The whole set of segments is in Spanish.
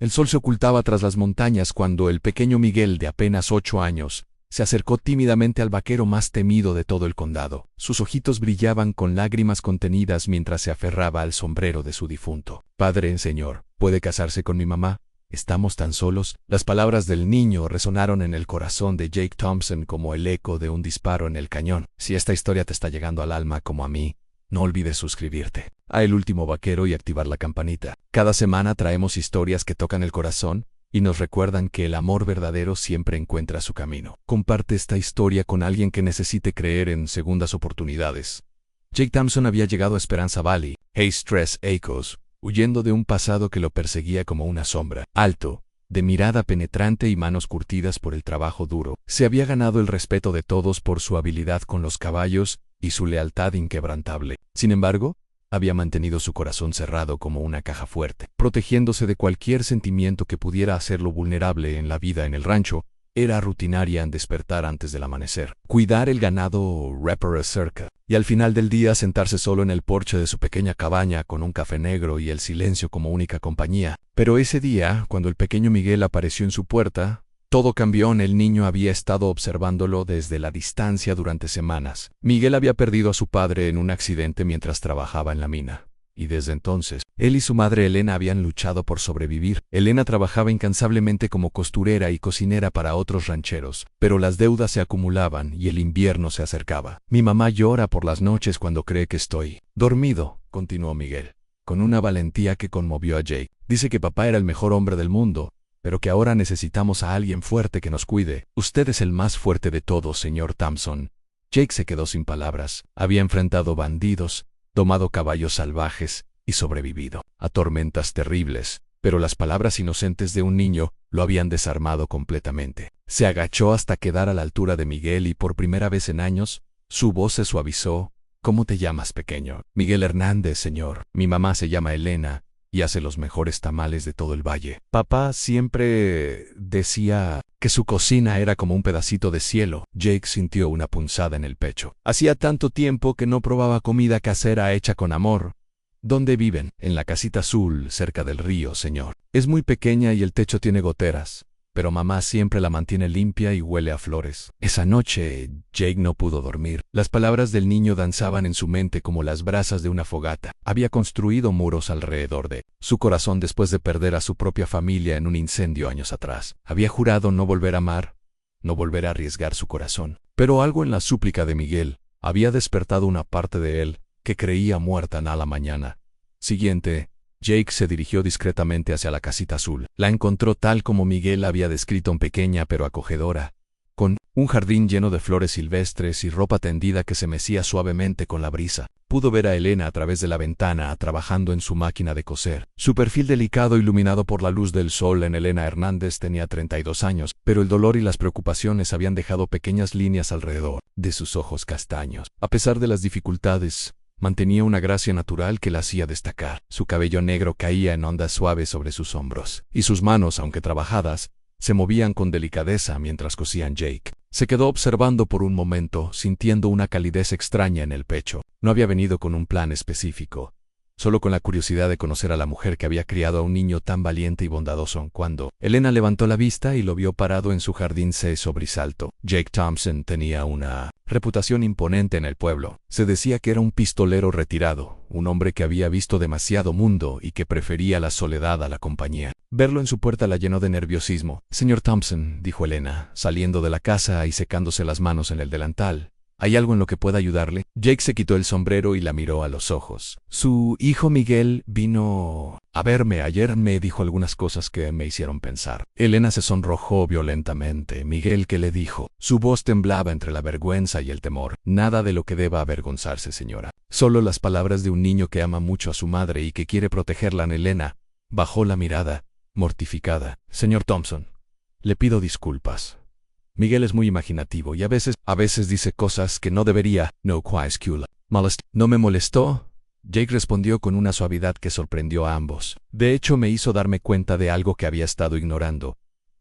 El sol se ocultaba tras las montañas cuando el pequeño Miguel, de apenas 8 años, se acercó tímidamente al vaquero más temido de todo el condado. Sus ojitos brillaban con lágrimas contenidas mientras se aferraba al sombrero de su difunto. «Padre, señor, ¿puede casarse con mi mamá? ¿Estamos tan solos?». Las palabras del niño resonaron en el corazón de Jake Thompson como el eco de un disparo en el cañón. Si esta historia te está llegando al alma como a mí, no olvides suscribirte a El Último Vaquero y activar la campanita. Cada semana traemos historias que tocan el corazón y nos recuerdan que el amor verdadero siempre encuentra su camino. Comparte esta historia con alguien que necesite creer en segundas oportunidades. Jake Thompson había llegado a Esperanza Valley, Tres Acres, huyendo de un pasado que lo perseguía como una sombra. Alto, de mirada penetrante y manos curtidas por el trabajo duro, se había ganado el respeto de todos por su habilidad con los caballos y su lealtad inquebrantable. Sin embargo, había mantenido su corazón cerrado como una caja fuerte, protegiéndose de cualquier sentimiento que pudiera hacerlo vulnerable en la vida en el rancho. Era rutinaria en despertar antes del amanecer, cuidar el ganado Rapper cerca, y al final del día sentarse solo en el porche de su pequeña cabaña con un café negro y el silencio como única compañía. Pero ese día, cuando el pequeño Miguel apareció en su puerta, todo cambió. El niño había estado observándolo desde la distancia durante semanas. Miguel había perdido a su padre en un accidente mientras trabajaba en la mina. Y desde entonces, él y su madre Elena habían luchado por sobrevivir. Elena trabajaba incansablemente como costurera y cocinera para otros rancheros, pero las deudas se acumulaban y el invierno se acercaba. «Mi mamá llora por las noches cuando cree que estoy dormido», continuó Miguel, con una valentía que conmovió a Jake. «Dice que papá era el mejor hombre del mundo, pero que ahora necesitamos a alguien fuerte que nos cuide. Usted es el más fuerte de todos, señor Thompson». Jake se quedó sin palabras. Había enfrentado bandidos, domado caballos salvajes y sobrevivido a tormentas terribles, pero las palabras inocentes de un niño lo habían desarmado completamente. Se agachó hasta quedar a la altura de Miguel y por primera vez en años, su voz se suavizó. «¿Cómo te llamas, pequeño?» «Miguel Hernández, señor. Mi mamá se llama Elena y hace los mejores tamales de todo el valle. Papá siempre decía que su cocina era como un pedacito de cielo». Jake sintió una punzada en el pecho. Hacía tanto tiempo que no probaba comida casera hecha con amor. «¿Dónde viven?» «En la casita azul, cerca del río, señor. Es muy pequeña y el techo tiene goteras, pero mamá siempre la mantiene limpia y huele a flores». Esa noche, Jake no pudo dormir. Las palabras del niño danzaban en su mente como las brasas de una fogata. Había construido muros alrededor de su corazón después de perder a su propia familia en un incendio años atrás. Había jurado no volver a amar, no volver a arriesgar su corazón. Pero algo en la súplica de Miguel había despertado una parte de él que creía muerta. A la mañana siguiente, Jake se dirigió discretamente hacia la casita azul. La encontró tal como Miguel había descrito, pequeña pero acogedora, con un jardín lleno de flores silvestres y ropa tendida que se mecía suavemente con la brisa. Pudo ver a Elena a través de la ventana trabajando en su máquina de coser. Su perfil delicado iluminado por la luz del sol. Elena Hernández tenía 32 años, pero el dolor y las preocupaciones habían dejado pequeñas líneas alrededor de sus ojos castaños. A pesar de las dificultades, mantenía una gracia natural que la hacía destacar. Su cabello negro caía en ondas suaves sobre sus hombros, y sus manos, aunque trabajadas, se movían con delicadeza mientras cosían. Jake se quedó observando por un momento, sintiendo una calidez extraña en el pecho. No había venido con un plan específico, solo con la curiosidad de conocer a la mujer que había criado a un niño tan valiente y bondadoso. Cuando Elena levantó la vista y lo vio parado en su jardín se sobresaltó. Jake Thompson tenía una reputación imponente en el pueblo. Se decía que era un pistolero retirado, un hombre que había visto demasiado mundo y que prefería la soledad a la compañía. Verlo en su puerta la llenó de nerviosismo. «Señor Thompson», dijo Elena, saliendo de la casa y secándose las manos en el delantal, ¿hay algo en lo que pueda ayudarle? Jake se quitó el sombrero y la miró a los ojos. «Su hijo Miguel vino a verme ayer. Me dijo algunas cosas que me hicieron pensar». Elena se sonrojó violentamente. «¿Miguel qué le dijo?» Su voz temblaba entre la vergüenza y el temor. «Nada de lo que deba avergonzarse, señora. Solo las palabras de un niño que ama mucho a su madre y que quiere protegerla». Elena bajó la mirada, mortificada. «Señor Thompson, le pido disculpas. Miguel es muy imaginativo y a veces dice cosas que no debería». «¿No me molestó?». Jake respondió con una suavidad que sorprendió a ambos. «De hecho, me hizo darme cuenta de algo que había estado ignorando».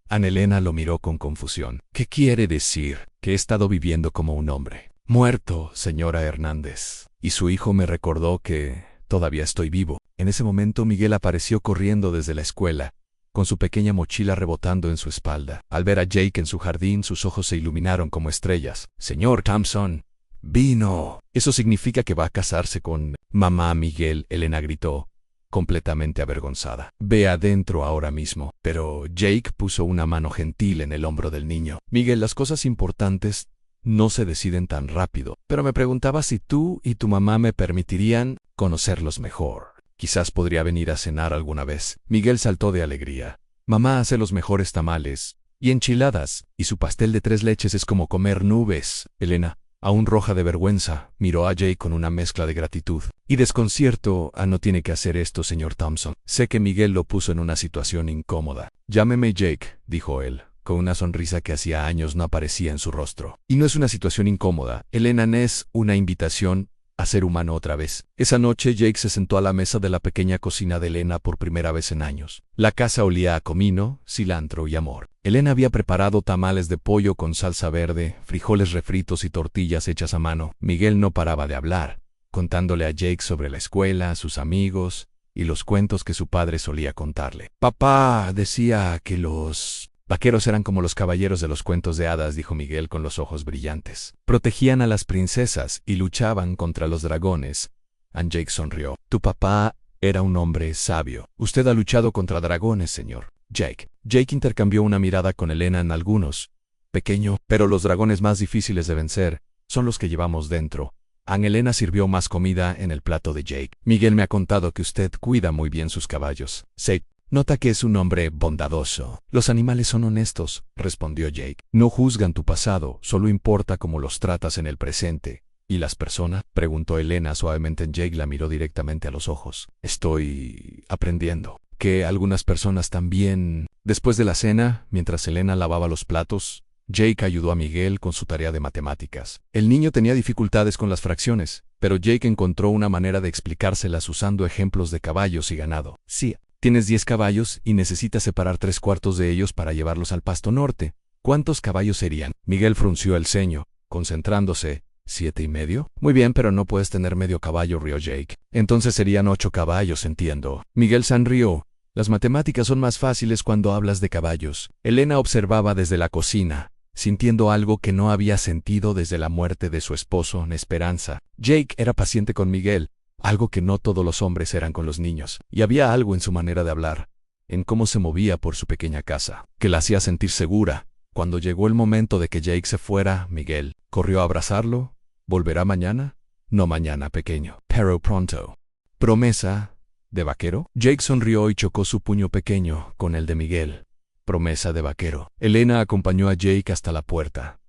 Elena lo miró con confusión. «¿Qué quiere decir?». «Que he estado viviendo como un hombre muerto, señora Hernández. Y su hijo me recordó que todavía estoy vivo». En ese momento Miguel apareció corriendo desde la escuela, con su pequeña mochila rebotando en su espalda. Al ver a Jake en su jardín, sus ojos se iluminaron como estrellas. «Señor Thompson, vino. Eso significa que va a casarse con mamá Miguel», Elena gritó, completamente avergonzada. «Ve adentro ahora mismo». Pero Jake puso una mano gentil en el hombro del niño. «Miguel, las cosas importantes no se deciden tan rápido, pero me preguntaba si tú y tu mamá me permitirían conocerlos mejor. Quizás podría venir a cenar alguna vez». Miguel saltó de alegría. «Mamá hace los mejores tamales y enchiladas, y su pastel de 3 leches es como comer nubes». Elena, aún roja de vergüenza, miró a Jake con una mezcla de gratitud y desconcierto. «No tiene que hacer esto, señor Thompson». Sé que Miguel lo puso en una situación incómoda. «Llámeme Jake», dijo él, con una sonrisa que hacía años no aparecía en su rostro. «Y no es una situación incómoda, Elena, es una invitación a ser humano otra vez». Esa noche Jake se sentó a la mesa de la pequeña cocina de Elena por primera vez en años. La casa olía a comino, cilantro y amor. Elena había preparado tamales de pollo con salsa verde, frijoles refritos y tortillas hechas a mano. Miguel no paraba de hablar, contándole a Jake sobre la escuela, sus amigos y los cuentos que su padre solía contarle. «Papá decía que los vaqueros eran como los caballeros de los cuentos de hadas», dijo Miguel con los ojos brillantes. «Protegían a las princesas y luchaban contra los dragones». Jake sonrió. «Tu papá era un hombre sabio. Usted ha luchado contra dragones, señor Jake». Jake intercambió una mirada con Elena. «En algunos, pequeño, pero los dragones más difíciles de vencer son los que llevamos dentro». Elena sirvió más comida en el plato de Jake. «Miguel me ha contado que usted cuida muy bien sus caballos. Se nota que es un hombre bondadoso». «Los animales son honestos», respondió Jake. «No juzgan tu pasado, solo importa cómo los tratas en el presente». «¿Y las personas?», preguntó Elena suavemente. Jake la miró directamente a los ojos. «Estoy aprendiendo que algunas personas también». Después de la cena, mientras Elena lavaba los platos, Jake ayudó a Miguel con su tarea de matemáticas. El niño tenía dificultades con las fracciones, pero Jake encontró una manera de explicárselas usando ejemplos de caballos y ganado. «Sí, tienes 10 caballos y necesitas separar 3/4 de ellos para llevarlos al pasto norte. ¿Cuántos caballos serían?». Miguel frunció el ceño, concentrándose. «¿7.5? Muy bien, pero no puedes tener medio caballo», rió Jake. «Entonces serían 8 caballos, entiendo». Miguel sonrió. «Las matemáticas son más fáciles cuando hablas de caballos». Elena observaba desde la cocina, sintiendo algo que no había sentido desde la muerte de su esposo, Esperanza. Jake era paciente con Miguel, algo que no todos los hombres eran con los niños, y había algo en su manera de hablar, en cómo se movía por su pequeña casa, que la hacía sentir segura. Cuando llegó el momento de que Jake se fuera, Miguel corrió a abrazarlo. «¿Volverá mañana?» «No mañana, pequeño, pero pronto». «¿Promesa de vaquero?». Jake sonrió y chocó su puño pequeño con el de Miguel. «Promesa de vaquero». Elena acompañó a Jake hasta la puerta.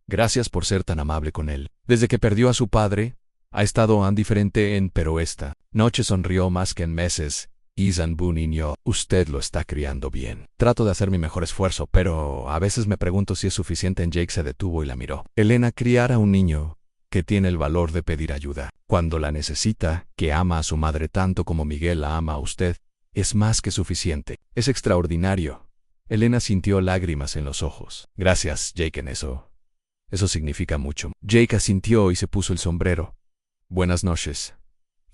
«Gracias por ser tan amable con él. Desde que perdió a su padre, ha estado tan diferente pero esta noche sonrió más que en meses». «Isan bu niño, usted lo está criando bien». «Trato de hacer mi mejor esfuerzo, pero a veces me pregunto si es suficiente». Jake se detuvo y la miró. «Elena, criar a un niño que tiene el valor de pedir ayuda cuando la necesita, que ama a su madre tanto como Miguel la ama a usted, es más que suficiente. Es extraordinario». Elena sintió lágrimas en los ojos. «Gracias, Jake, en eso significa mucho». Jake asintió y se puso el sombrero. «Buenas noches,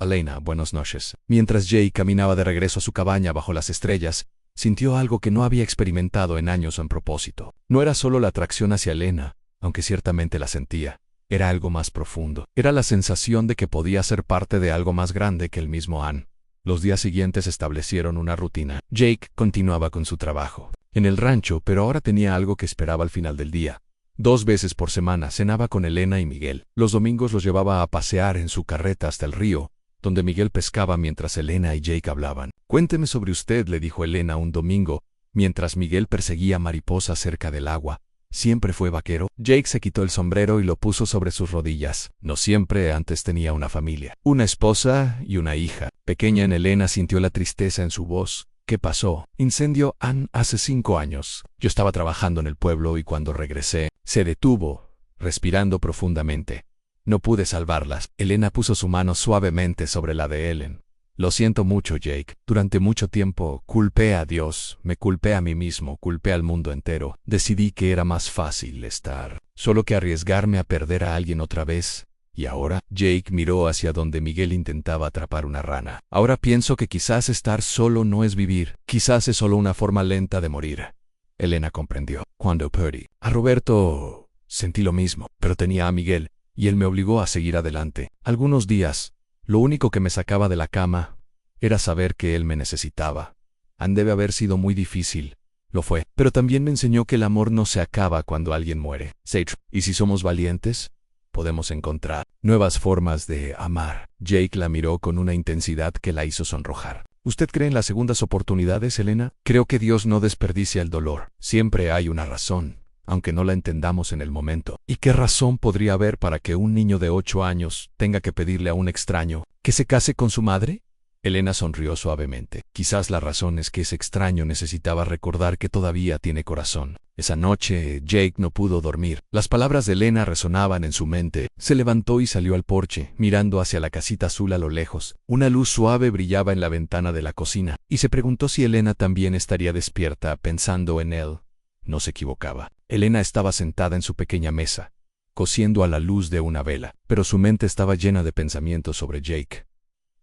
Elena, buenas noches». Mientras Jake caminaba de regreso a su cabaña bajo las estrellas, sintió algo que no había experimentado en años en propósito. No era solo la atracción hacia Elena, aunque ciertamente la sentía. Era algo más profundo. Era la sensación de que podía ser parte de algo más grande que el mismo Ann. Los días siguientes establecieron una rutina. Jake continuaba con su trabajo en el rancho, pero ahora tenía algo que esperaba al final del día. 2 veces por semana cenaba con Elena y Miguel. Los domingos los llevaba a pasear en su carreta hasta el río, donde Miguel pescaba mientras Elena y Jake hablaban. «Cuénteme sobre usted», le dijo Elena un domingo, mientras Miguel perseguía mariposas cerca del agua. «¿Siempre fue vaquero?». Jake se quitó el sombrero y lo puso sobre sus rodillas. «No siempre, antes tenía una familia. Una esposa y una hija». Pequeña en Elena sintió la tristeza en su voz. «¿Qué pasó?». «Incendio Ann hace 5 años. Yo estaba trabajando en el pueblo y cuando regresé, se detuvo, respirando profundamente. No pude salvarlas». Elena puso su mano suavemente sobre la de Ellen. «Lo siento mucho, Jake. Durante mucho tiempo culpé a Dios, me culpé a mí mismo, culpé al mundo entero. Decidí que era más fácil estar solo que arriesgarme a perder a alguien otra vez. ¿Y ahora? Jake miró hacia donde Miguel intentaba atrapar una rana. Ahora pienso que quizás estar solo no es vivir. Quizás es solo una forma lenta de morir. Elena comprendió. Cuando perdí a Roberto, sentí lo mismo, pero tenía a Miguel, y él me obligó a seguir adelante. Algunos días, lo único que me sacaba de la cama era saber que él me necesitaba. Debe haber sido muy difícil. Lo fue. Pero también me enseñó que el amor no se acaba cuando alguien muere. Sage, ¿y si somos valientes? Podemos encontrar nuevas formas de amar. Jake la miró con una intensidad que la hizo sonrojar. ¿Usted cree en las segundas oportunidades, Elena? Creo que Dios no desperdicia el dolor. Siempre hay una razón, aunque no la entendamos en el momento. ¿Y qué razón podría haber para que un niño de 8 años tenga que pedirle a un extraño que se case con su madre? Elena sonrió suavemente. Quizás la razón es que ese extraño necesitaba recordar que todavía tiene corazón. Esa noche, Jake no pudo dormir. Las palabras de Elena resonaban en su mente. Se levantó y salió al porche, mirando hacia la casita azul a lo lejos. Una luz suave brillaba en la ventana de la cocina, y se preguntó si Elena también estaría despierta pensando en él. No se equivocaba. Elena estaba sentada en su pequeña mesa, cosiendo a la luz de una vela, pero su mente estaba llena de pensamientos sobre Jake.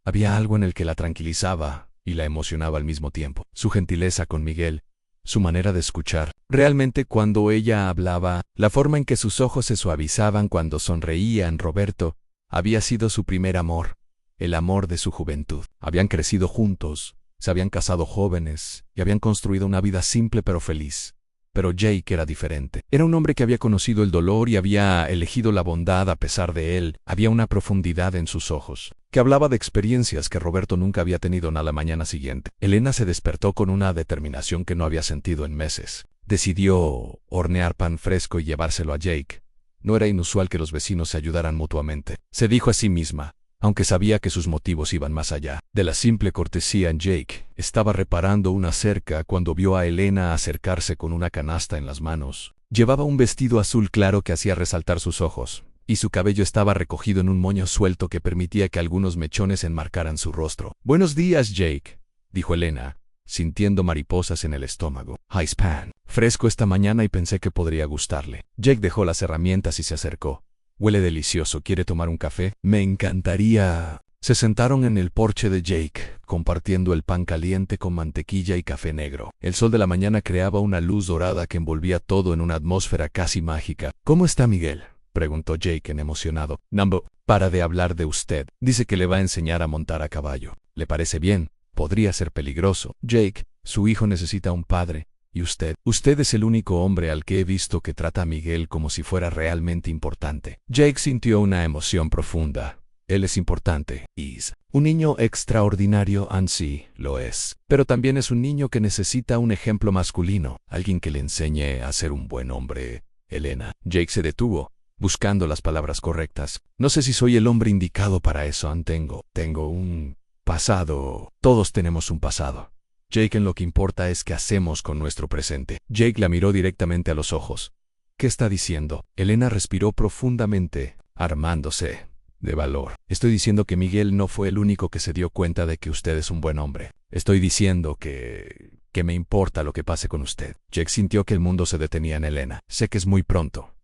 Había algo en el que la tranquilizaba y la emocionaba al mismo tiempo. Su gentileza con Miguel, su manera de escuchar. Realmente cuando ella hablaba, la forma en que sus ojos se suavizaban cuando sonreía en Roberto, había sido su primer amor, el amor de su juventud. Habían crecido juntos, se habían casado jóvenes y habían construido una vida simple pero feliz. Pero Jake era diferente. Era un hombre que había conocido el dolor y había elegido la bondad a pesar de él. Había una profundidad en sus ojos, que hablaba de experiencias que Roberto nunca había tenido a la mañana siguiente. Elena se despertó con una determinación que no había sentido en meses. Decidió hornear pan fresco y llevárselo a Jake. No era inusual que los vecinos se ayudaran mutuamente. Se dijo a sí misma, aunque sabía que sus motivos iban más allá de la simple cortesía en Jake. Estaba reparando una cerca cuando vio a Elena acercarse con una canasta en las manos. Llevaba un vestido azul claro que hacía resaltar sus ojos, y su cabello estaba recogido en un moño suelto que permitía que algunos mechones enmarcaran su rostro. «Buenos días, Jake», dijo Elena, sintiendo mariposas en el estómago. «Ice pan. Fresco esta mañana y pensé que podría gustarle». Jake dejó las herramientas y se acercó. «Huele delicioso. ¿Quiere tomar un café?» «Me encantaría». Se sentaron en el porche de Jake, compartiendo el pan caliente con mantequilla y café negro. El sol de la mañana creaba una luz dorada que envolvía todo en una atmósfera casi mágica. «¿Cómo está Miguel?», preguntó Jake emocionado. «Nambo, para de hablar de usted. Dice que le va a enseñar a montar a caballo. ¿Le parece bien? Podría ser peligroso». «Jake, su hijo necesita un padre. ¿Y usted? Usted es el único hombre al que he visto que trata a Miguel como si fuera realmente importante». Jake sintió una emoción profunda. Él es importante. Es un niño extraordinario, sí, lo es. Pero también es un niño que necesita un ejemplo masculino, alguien que le enseñe a ser un buen hombre. Elena. Jake se detuvo, buscando las palabras correctas. «No sé si soy el hombre indicado para eso. Tengo un pasado. Todos tenemos un pasado. Jake, en lo que importa es qué hacemos con nuestro presente». Jake la miró directamente a los ojos. «¿Qué está diciendo?» Elena respiró profundamente, armándose de valor. «Estoy diciendo que Miguel no fue el único que se dio cuenta de que usted es un buen hombre. Estoy diciendo que me importa lo que pase con usted». Jake sintió que el mundo se detenía en Elena. «Sé que es muy pronto.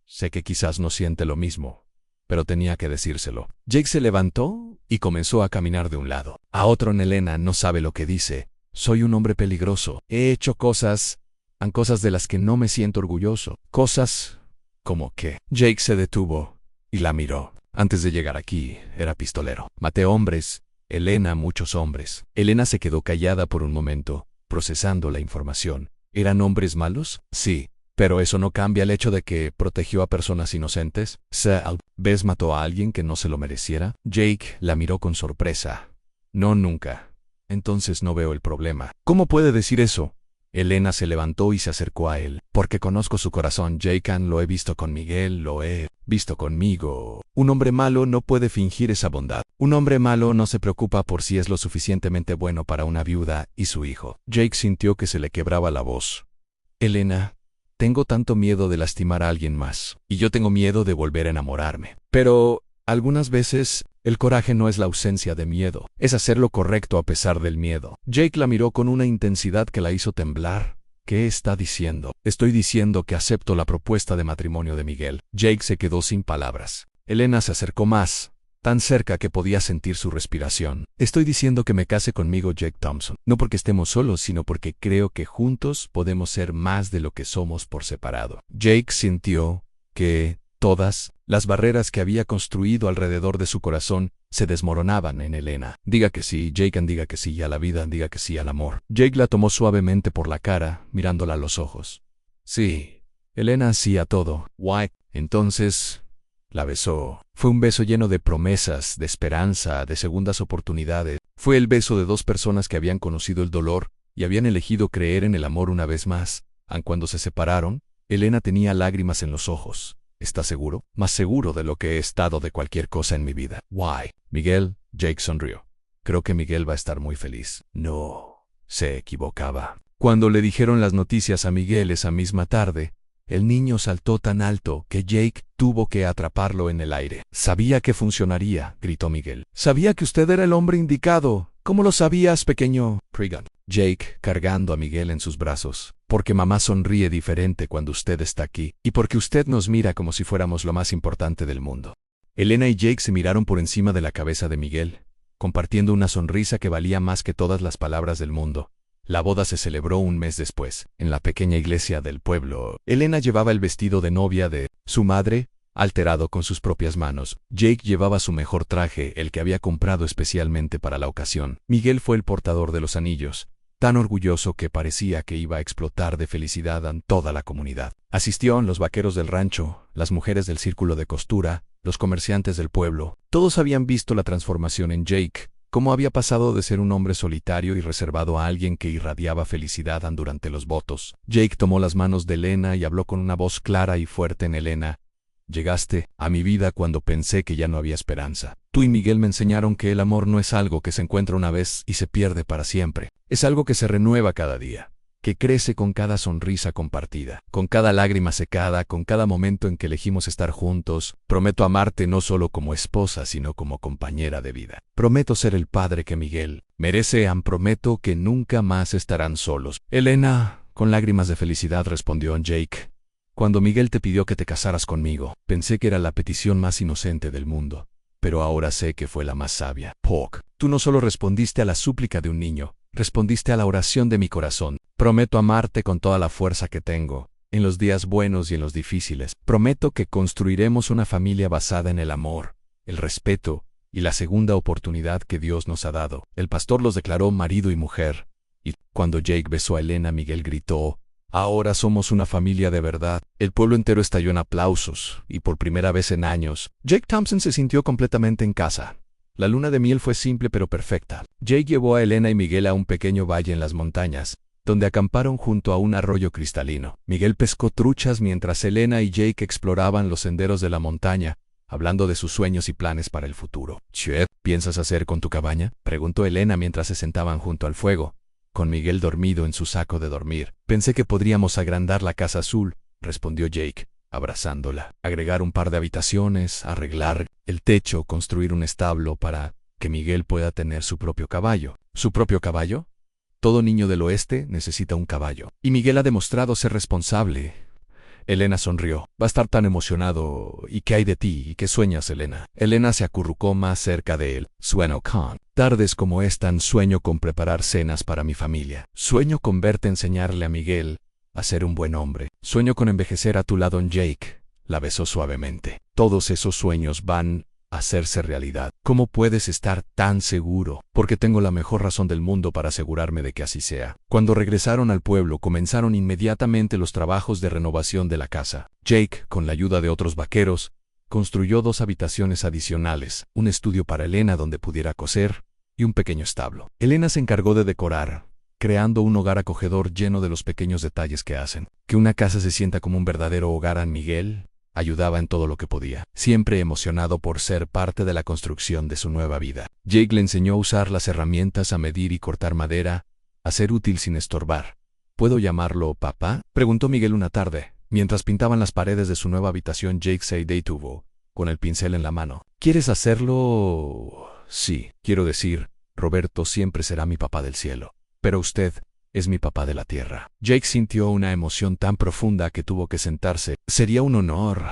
Sé que quizás no siente lo mismo, pero tenía que decírselo». Jake se levantó y comenzó a caminar de un lado a otro en Elena. «No sabe lo que dice. Soy un hombre peligroso. He hecho cosas de las que no me siento orgulloso». «¿Cosas? ¿Cómo qué?» Jake se detuvo y la miró. «Antes de llegar aquí, era pistolero. Maté hombres. Elena, muchos hombres». Elena se quedó callada por un momento, procesando la información. ¿Eran hombres malos? Sí, pero eso no cambia el hecho de que protegió a personas inocentes. ¿Ves mató a alguien que no se lo mereciera?» Jake la miró con sorpresa. «No, nunca». «Entonces no veo el problema». «¿Cómo puede decir eso?» Elena se levantó y se acercó a él. «Porque conozco su corazón, Jake. Lo he visto con Miguel, lo he visto conmigo. Un hombre malo no puede fingir esa bondad. Un hombre malo no se preocupa por si es lo suficientemente bueno para una viuda y su hijo». Jake sintió que se le quebraba la voz. «Elena, tengo tanto miedo de lastimar a alguien más. Y yo tengo miedo de volver a enamorarme. Pero algunas veces el coraje no es la ausencia de miedo, es hacer lo correcto a pesar del miedo». Jake la miró con una intensidad que la hizo temblar. «¿Qué está diciendo?» «Estoy diciendo que acepto la propuesta de matrimonio de Miguel». Jake se quedó sin palabras. Elena se acercó más, tan cerca que podía sentir su respiración. Estoy diciendo que me case conmigo, Jake Thompson. No porque estemos solos, sino porque creo que juntos podemos ser más de lo que somos por separado. Jake sintió que todas las barreras que había construido alrededor de su corazón se desmoronaban en Elena. Diga que sí, Jake, diga que sí a la vida, diga que sí al amor. Jake la tomó suavemente por la cara, mirándola a los ojos. Sí, Elena hacía todo. Why? Entonces la besó. Fue un beso lleno de promesas, de esperanza, de segundas oportunidades. Fue el beso de dos personas que habían conocido el dolor y habían elegido creer en el amor una vez más. Aun cuando se separaron, Elena tenía lágrimas en los ojos. ¿Estás seguro? Más seguro de lo que he estado de cualquier cosa en mi vida. Why? Miguel, Jake sonrió. Creo que Miguel va a estar muy feliz. No, se equivocaba. Cuando le dijeron las noticias a Miguel esa misma tarde, el niño saltó tan alto que Jake tuvo que atraparlo en el aire. Sabía que funcionaría, gritó Miguel. Sabía que usted era el hombre indicado. ¿Cómo lo sabías, pequeño? Pregan. Jake, cargando a Miguel en sus brazos. Porque mamá sonríe diferente cuando usted está aquí, y porque usted nos mira como si fuéramos lo más importante del mundo. Elena y Jake se miraron por encima de la cabeza de Miguel, compartiendo una sonrisa que valía más que todas las palabras del mundo. La boda se celebró un mes después, en la pequeña iglesia del pueblo. Elena llevaba el vestido de novia de su madre, alterado con sus propias manos. Jake llevaba su mejor traje, el que había comprado especialmente para la ocasión. Miguel fue el portador de los anillos, tan orgulloso que parecía que iba a explotar de felicidad en toda la comunidad. Asistieron los vaqueros del rancho, las mujeres del círculo de costura, los comerciantes del pueblo. Todos habían visto la transformación en Jake, cómo había pasado de ser un hombre solitario y reservado a alguien que irradiaba felicidad durante los votos. Jake tomó las manos de Elena y habló con una voz clara y fuerte en Elena. Llegaste a mi vida cuando pensé que ya no había esperanza. Tú y Miguel me enseñaron que el amor no es algo que se encuentra una vez y se pierde para siempre. Es algo que se renueva cada día, que crece con cada sonrisa compartida, con cada lágrima secada, con cada momento en que elegimos estar juntos. Prometo amarte no solo como esposa, sino como compañera de vida. Prometo ser el padre que Miguel merece. Prometo que nunca más estarán solos. Elena, con lágrimas de felicidad, respondió Jake. Cuando Miguel te pidió que te casaras conmigo, pensé que era la petición más inocente del mundo, pero ahora sé que fue la más sabia. Pork, tú no solo respondiste a la súplica de un niño, respondiste a la oración de mi corazón. Prometo amarte con toda la fuerza que tengo, en los días buenos y en los difíciles. Prometo que construiremos una familia basada en el amor, el respeto y la segunda oportunidad que Dios nos ha dado. El pastor los declaró marido y mujer, y cuando Jake besó a Elena, Miguel gritó: ahora somos una familia de verdad. El pueblo entero estalló en aplausos, y por primera vez en años, Jake Thompson se sintió completamente en casa. La luna de miel fue simple pero perfecta. Jake llevó a Elena y Miguel a un pequeño valle en las montañas, donde acamparon junto a un arroyo cristalino. Miguel pescó truchas mientras Elena y Jake exploraban los senderos de la montaña, hablando de sus sueños y planes para el futuro. «¿Qué piensas hacer con tu cabaña?», preguntó Elena mientras se sentaban junto al fuego, con Miguel dormido en su saco de dormir. «Pensé que podríamos agrandar la casa azul», respondió Jake, abrazándola. «Agregar un par de habitaciones, arreglar el techo, construir un establo para que Miguel pueda tener su propio caballo». ¿Su propio caballo? Todo niño del oeste necesita un caballo. Y Miguel ha demostrado ser responsable. Elena sonrió. Va a estar tan emocionado. ¿Y qué hay de ti? ¿Y qué sueñas, Elena? Elena se acurrucó más cerca de él. Sueño con tardes como esta, sueño con preparar cenas para mi familia. Sueño con verte enseñarle a Miguel a ser un buen hombre. Sueño con envejecer a tu lado. Jake la besó suavemente. Todos esos sueños van a hacerse realidad. ¿Cómo puedes estar tan seguro? Porque tengo la mejor razón del mundo para asegurarme de que así sea. Cuando regresaron al pueblo, comenzaron inmediatamente los trabajos de renovación de la casa. Jake, con la ayuda de otros vaqueros, construyó 2 habitaciones adicionales, un estudio para Elena donde pudiera coser y un pequeño establo. Elena se encargó de decorar, creando un hogar acogedor lleno de los pequeños detalles que hacen que una casa se sienta como un verdadero hogar. Miguel ayudaba en todo lo que podía, siempre emocionado por ser parte de la construcción de su nueva vida. Jake le enseñó a usar las herramientas, a medir y cortar madera, a ser útil sin estorbar. ¿Puedo llamarlo papá?, preguntó Miguel una tarde. Mientras pintaban las paredes de su nueva habitación, Jake se detuvo, con el pincel en la mano. ¿Quieres hacerlo? Sí, quiero decir, Roberto siempre será mi papá del cielo, pero usted es mi papá de la tierra. Jake sintió una emoción tan profunda que tuvo que sentarse. Sería un honor.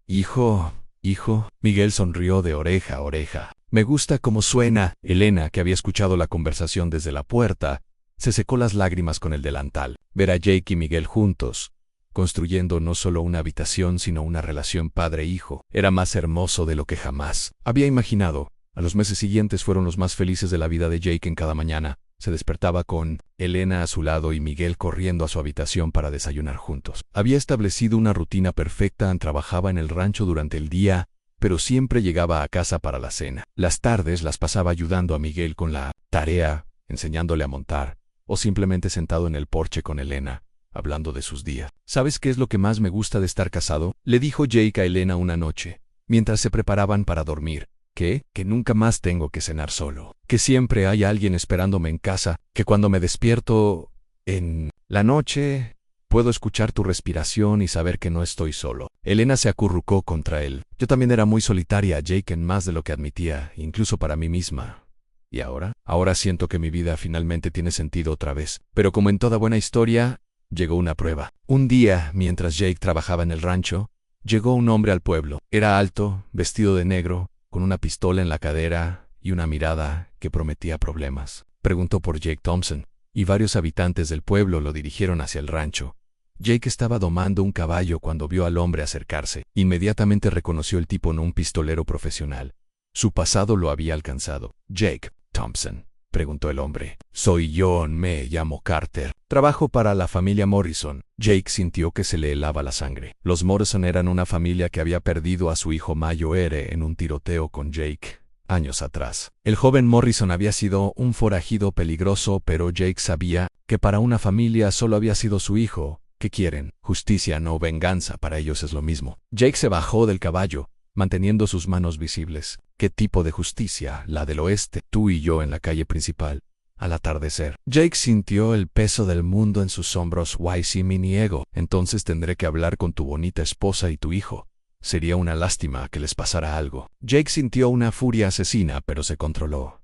Hijo, hijo. Miguel sonrió de oreja a oreja. Me gusta cómo suena. Elena, que había escuchado la conversación desde la puerta, se secó las lágrimas con el delantal. Ver a Jake y Miguel juntos, construyendo no solo una habitación sino una relación padre-hijo, era más hermoso de lo que jamás había imaginado. A los meses siguientes fueron los más felices de la vida de Jake. En cada mañana se despertaba con Elena a su lado y Miguel corriendo a su habitación para desayunar juntos. Había establecido una rutina perfecta. Trabajaba en el rancho durante el día, pero siempre llegaba a casa para la cena. Las tardes las pasaba ayudando a Miguel con la tarea, enseñándole a montar, o simplemente sentado en el porche con Elena, hablando de sus días. ¿Sabes qué es lo que más me gusta de estar casado?, le dijo Jake a Elena una noche, mientras se preparaban para dormir. ¿Qué? Que nunca más tengo que cenar solo. Que siempre hay alguien esperándome en casa. Que cuando me despierto en la noche, puedo escuchar tu respiración y saber que no estoy solo. Elena se acurrucó contra él. Yo también era muy solitaria, Jake, en más de lo que admitía, incluso para mí misma. ¿Y ahora? Ahora siento que mi vida finalmente tiene sentido otra vez. Pero como en toda buena historia, llegó una prueba. Un día, mientras Jake trabajaba en el rancho, llegó un hombre al pueblo. Era alto, vestido de negro, con una pistola en la cadera y una mirada que prometía problemas. Preguntó por Jake Thompson, y varios habitantes del pueblo lo dirigieron hacia el rancho. Jake estaba domando un caballo cuando vio al hombre acercarse. Inmediatamente reconoció el tipo, no un pistolero profesional. Su pasado lo había alcanzado. Jake Thompson, preguntó el hombre. Soy yo, me llamo Carter. Trabajo para la familia Morrison. Jake sintió que se le helaba la sangre. Los Morrison eran una familia que había perdido a su hijo mayor en un tiroteo con Jake años atrás. El joven Morrison había sido un forajido peligroso, pero Jake sabía que para una familia solo había sido su hijo. ¿Qué quieren? Justicia, no venganza. Para ellos es lo mismo. Jake se bajó del caballo, manteniendo sus manos visibles. ¿Qué tipo de justicia? La del oeste. Tú y yo en la calle principal. Al atardecer. Jake sintió el peso del mundo en sus hombros. Why, si me niego, entonces tendré que hablar con tu bonita esposa y tu hijo. Sería una lástima que les pasara algo. Jake sintió una furia asesina, pero se controló.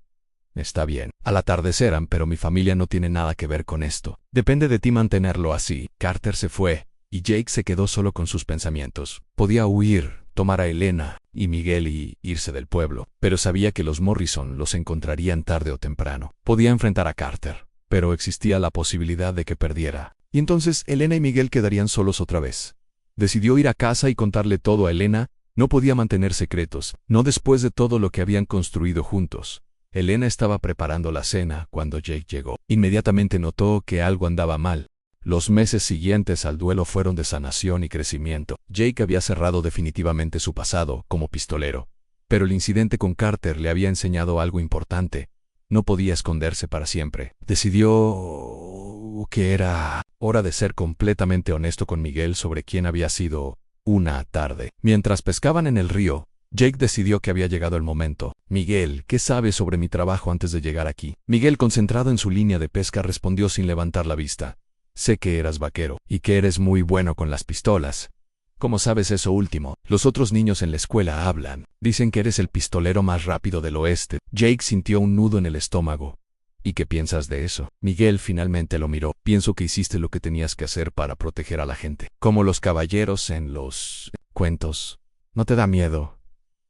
Está bien. Al atardecer, pero mi familia no tiene nada que ver con esto. Depende de ti mantenerlo así. Carter se fue, y Jake se quedó solo con sus pensamientos. Podía huir, tomar a Elena y Miguel y irse del pueblo, pero sabía que los Morrison los encontrarían tarde o temprano. Podía enfrentar a Carter, pero existía la posibilidad de que perdiera. Y entonces Elena y Miguel quedarían solos otra vez. Decidió ir a casa y contarle todo a Elena. No podía mantener secretos, no después de todo lo que habían construido juntos. Elena estaba preparando la cena cuando Jake llegó. Inmediatamente notó que algo andaba mal. Los meses siguientes al duelo fueron de sanación y crecimiento. Jake había cerrado definitivamente su pasado como pistolero, pero el incidente con Carter le había enseñado algo importante. No podía esconderse para siempre. Decidió que era hora de ser completamente honesto con Miguel sobre quién había sido. Una tarde, mientras pescaban en el río, Jake decidió que había llegado el momento. Miguel, ¿qué sabes sobre mi trabajo antes de llegar aquí? Miguel, concentrado en su línea de pesca, respondió sin levantar la vista. Sé que eras vaquero, y que eres muy bueno con las pistolas. ¿Cómo sabes eso último? Los otros niños en la escuela hablan. Dicen que eres el pistolero más rápido del oeste. Jake sintió un nudo en el estómago. ¿Y qué piensas de eso? Miguel finalmente lo miró. Pienso que hiciste lo que tenías que hacer para proteger a la gente. Como los caballeros en los cuentos. ¿No te da miedo?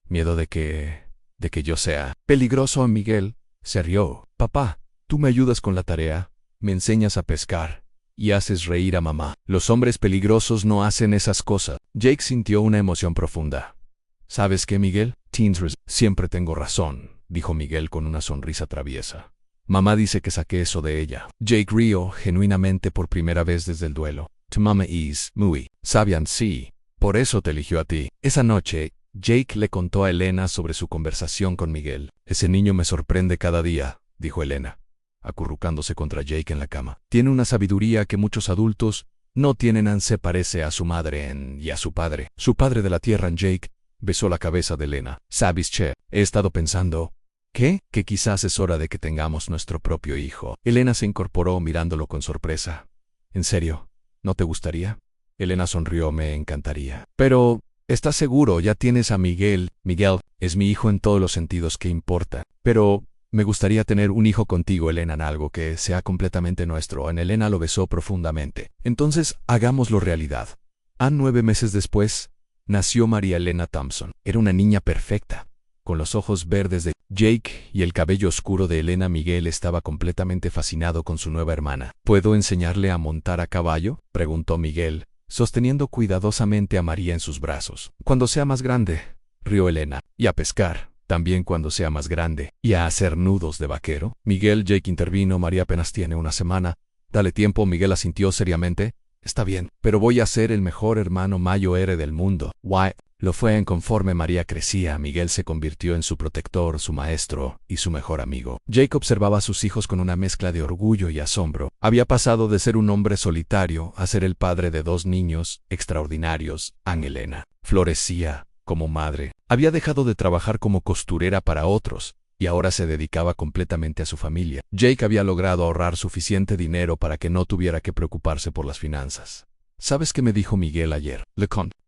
¿Miedo de que yo sea peligroso? Miguel se rió. Papá, tú me ayudas con la tarea, me enseñas a pescar y haces reír a mamá. Los hombres peligrosos no hacen esas cosas. Jake sintió una emoción profunda. ¿Sabes qué, Miguel? Siempre tengo razón, dijo Miguel con una sonrisa traviesa. Mamá dice que saqué eso de ella. Jake rió genuinamente por primera vez desde el duelo. Tu mamá es muy sabia, sí. Por eso te eligió a ti. Esa noche, Jake le contó a Elena sobre su conversación con Miguel. Ese niño me sorprende cada día, dijo Elena, acurrucándose contra Jake en la cama. Tiene una sabiduría que muchos adultos no tienen. Se parece a su madre y a su padre. Su padre de la tierra. Jake besó la cabeza de Elena. ¿Sabes, che? He estado pensando. ¿Qué? Que quizás es hora de que tengamos nuestro propio hijo. Elena se incorporó mirándolo con sorpresa. ¿En serio? ¿No te gustaría? Elena sonrió. Me encantaría. Pero, ¿estás seguro? Ya tienes a Miguel. Miguel es mi hijo en todos los sentidos. ¿Qué importa? Pero me gustaría tener un hijo contigo, Elena, en algo que sea completamente nuestro. Elena lo besó profundamente. Entonces, hagámoslo realidad. 9 meses después, nació María Elena Thompson. Era una niña perfecta, con los ojos verdes de Jake y el cabello oscuro de Elena. Miguel estaba completamente fascinado con su nueva hermana. ¿Puedo enseñarle a montar a caballo?, preguntó Miguel, sosteniendo cuidadosamente a María en sus brazos. Cuando sea más grande, rió Elena. Y a pescar, también cuando sea más grande. ¿Y a hacer nudos de vaquero? Miguel, Jake intervino. María apenas tiene una semana. Dale tiempo. Miguel asintió seriamente. Está bien, pero voy a ser el mejor hermano mayor del mundo. Why? Lo fue. Conforme María crecía, Miguel se convirtió en su protector, su maestro y su mejor amigo. Jake observaba a sus hijos con una mezcla de orgullo y asombro. Había pasado de ser un hombre solitario a ser el padre de 2 niños extraordinarios. Elena florecía como madre. Había dejado de trabajar como costurera para otros y ahora se dedicaba completamente a su familia. Jake había logrado ahorrar suficiente dinero para que no tuviera que preocuparse por las finanzas. ¿Sabes qué me dijo Miguel ayer?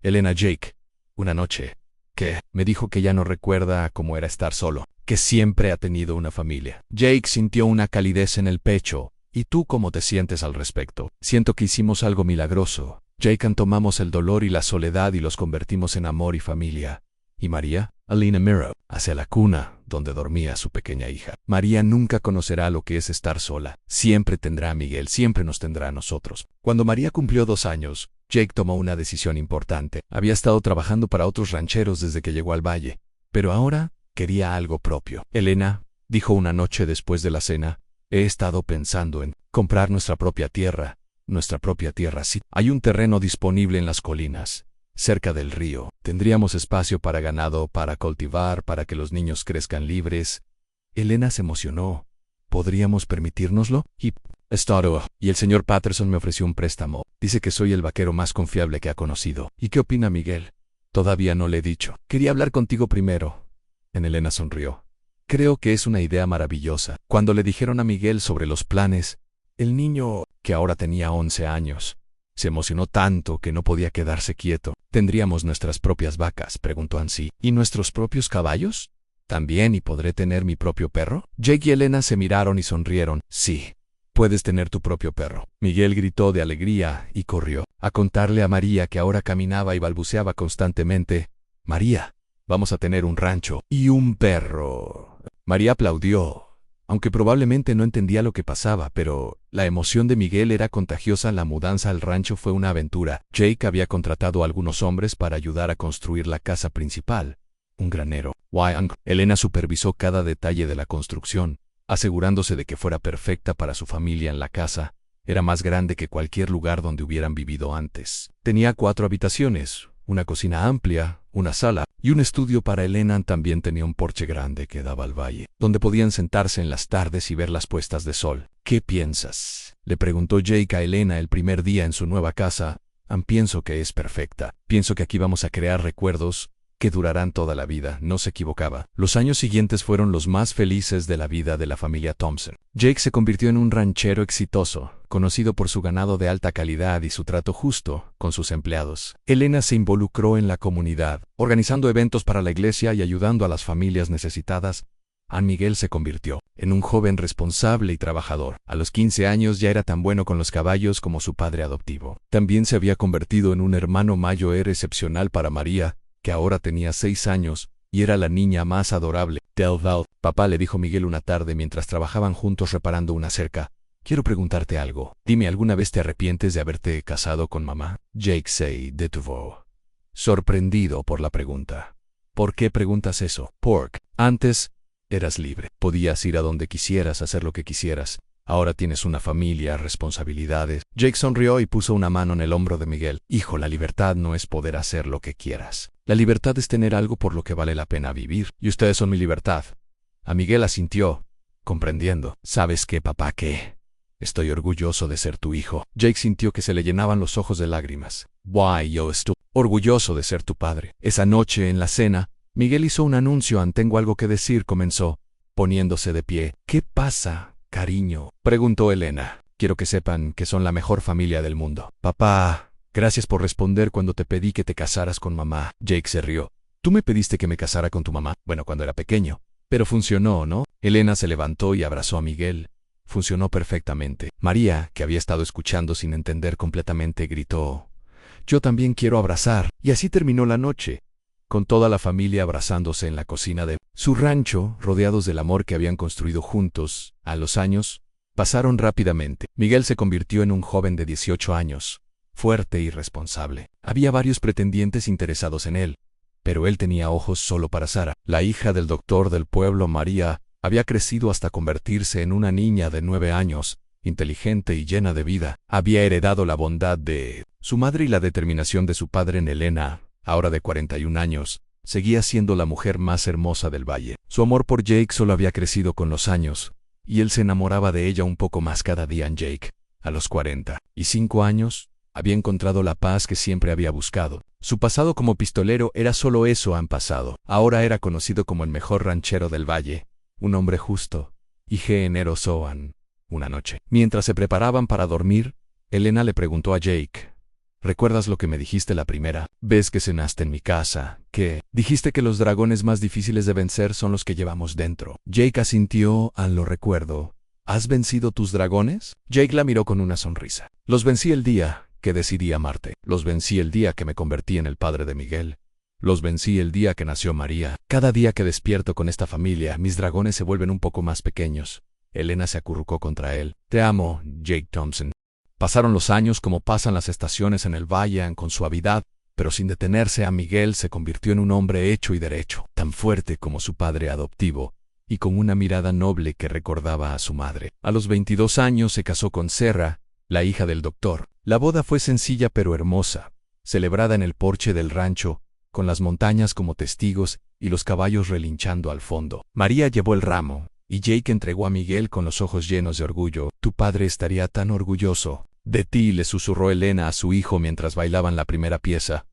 Elena, Jake, una noche, ¿qué? Me dijo que ya no recuerda cómo era estar solo, que siempre ha tenido una familia. Jake sintió una calidez en el pecho. ¿Y tú cómo te sientes al respecto? Siento que hicimos algo milagroso. Jake, tomamos el dolor y la soledad y los convertimos en amor y familia. ¿Y María? Alina miró hacia la cuna donde dormía su pequeña hija. María nunca conocerá lo que es estar sola. Siempre tendrá a Miguel, siempre nos tendrá a nosotros. Cuando María cumplió 2 años, Jake tomó una decisión importante. Había estado trabajando para otros rancheros desde que llegó al valle, pero ahora quería algo propio. Elena, dijo una noche después de la cena, he estado pensando en comprar nuestra propia tierra. Nuestra propia tierra, sí. Hay un terreno disponible en las colinas, cerca del río. Tendríamos espacio para ganado, para cultivar, para que los niños crezcan libres. Elena se emocionó. ¿Podríamos permitírnoslo? Y el señor Patterson me ofreció un préstamo. Dice que soy el vaquero más confiable que ha conocido. ¿Y qué opina Miguel? Todavía no le he dicho. Quería hablar contigo primero. Elena sonrió. Creo que es una idea maravillosa. Cuando le dijeron a Miguel sobre los planes, el niño, que ahora tenía 11 años, se emocionó tanto que no podía quedarse quieto. ¿Tendríamos nuestras propias vacas?, preguntó Ansi. ¿Y nuestros propios caballos? ¿También? ¿Y podré tener mi propio perro? Jake y Elena se miraron y sonrieron. Sí, puedes tener tu propio perro. Miguel gritó de alegría y corrió a contarle a María, que ahora caminaba y balbuceaba constantemente. María, vamos a tener un rancho y un perro. María aplaudió, aunque probablemente no entendía lo que pasaba, pero la emoción de Miguel era contagiosa. La mudanza al rancho fue una aventura. Jake había contratado a algunos hombres para ayudar a construir la casa principal, un granero. Elena supervisó cada detalle de la construcción, asegurándose de que fuera perfecta para su familia. En la casa era más grande que cualquier lugar donde hubieran vivido antes. Tenía 4 habitaciones, una cocina amplia, una sala y un estudio para Elena. También tenía un porche grande que daba al valle, donde podían sentarse en las tardes y ver las puestas de sol. ¿Qué piensas?, le preguntó Jake a Elena el primer día en su nueva casa. Pienso que es perfecta. Pienso que aquí vamos a crear recuerdos que durarán toda la vida. No se equivocaba. Los años siguientes fueron los más felices de la vida de la familia Thompson. Jake se convirtió en un ranchero exitoso, conocido por su ganado de alta calidad y su trato justo con sus empleados. Elena se involucró en la comunidad, organizando eventos para la iglesia y ayudando a las familias necesitadas. Miguel se convirtió en un joven responsable y trabajador. A los 15 años ya era tan bueno con los caballos como su padre adoptivo. También se había convertido en un hermano mayor excepcional para María, que ahora tenía 6 años, y era la niña más adorable. Papá, le dijo Miguel una tarde mientras trabajaban juntos reparando una cerca, quiero preguntarte algo. Dime, ¿alguna vez te arrepientes de haberte casado con mamá? Jake se detuvo, sorprendido por la pregunta. ¿Por qué preguntas eso? Porque antes eras libre. Podías ir a donde quisieras, hacer lo que quisieras. Ahora tienes una familia, responsabilidades. Jake sonrió y puso una mano en el hombro de Miguel. Hijo, la libertad no es poder hacer lo que quieras. La libertad es tener algo por lo que vale la pena vivir. Y ustedes son mi libertad. Miguel asintió, comprendiendo. ¿Sabes qué, papá? ¿Qué? Estoy orgulloso de ser tu hijo. Jake sintió que se le llenaban los ojos de lágrimas. Yo estoy orgulloso de ser tu padre. Esa noche, en la cena, Miguel hizo un anuncio. Tengo algo que decir, comenzó, poniéndose de pie. ¿Qué pasa, cariño?, preguntó Elena. Quiero que sepan que son la mejor familia del mundo. Papá, gracias por responder cuando te pedí que te casaras con mamá. Jake se rió. ¿Tú me pediste que me casara con tu mamá? Bueno, cuando era pequeño. Pero funcionó, ¿no? Elena se levantó y abrazó a Miguel. Funcionó perfectamente. María, que había estado escuchando sin entender completamente, gritó. Yo también quiero abrazar. Y así terminó la noche, con toda la familia abrazándose en la cocina de su rancho, rodeados del amor que habían construido juntos. A los años pasaron rápidamente. Miguel se convirtió en un joven de 18 años, fuerte y responsable. Había varios pretendientes interesados en él, pero él tenía ojos solo para Sara. La hija del doctor del pueblo, María, había crecido hasta convertirse en una niña de 9 años, inteligente y llena de vida. Había heredado la bondad de su madre y la determinación de su padre en Elena, ahora de 41 años. Seguía siendo la mujer más hermosa del valle. Su amor por Jake solo había crecido con los años, y él se enamoraba de ella un poco más cada día. En Jake, a los 45 años, había encontrado la paz que siempre había buscado. Su pasado como pistolero era solo eso en pasado. Ahora era conocido como el mejor ranchero del valle, un hombre justo y generoso. Una noche, mientras se preparaban para dormir, Elena le preguntó a Jake: ¿recuerdas lo que me dijiste la primera vez que cenaste en mi casa? ¿Qué? Dijiste que los dragones más difíciles de vencer son los que llevamos dentro. Jake asintió. Lo recuerdo. ¿Has vencido tus dragones? Jake la miró con una sonrisa. Los vencí el día que decidí amarte. Los vencí el día que me convertí en el padre de Miguel. Los vencí el día que nació María. Cada día que despierto con esta familia, mis dragones se vuelven un poco más pequeños. Elena se acurrucó contra él. Te amo, Jake Thompson. Pasaron los años como pasan las estaciones en el valle, con suavidad, pero sin detenerse. Miguel se convirtió en un hombre hecho y derecho, tan fuerte como su padre adoptivo, y con una mirada noble que recordaba a su madre. A los 22 años se casó con Sarah, la hija del doctor. La boda fue sencilla pero hermosa, celebrada en el porche del rancho, con las montañas como testigos y los caballos relinchando al fondo. María llevó el ramo, y Jake entregó a Miguel con los ojos llenos de orgullo. Tu padre estaría tan orgulloso de ti, le susurró Elena a su hijo mientras bailaban la primera pieza.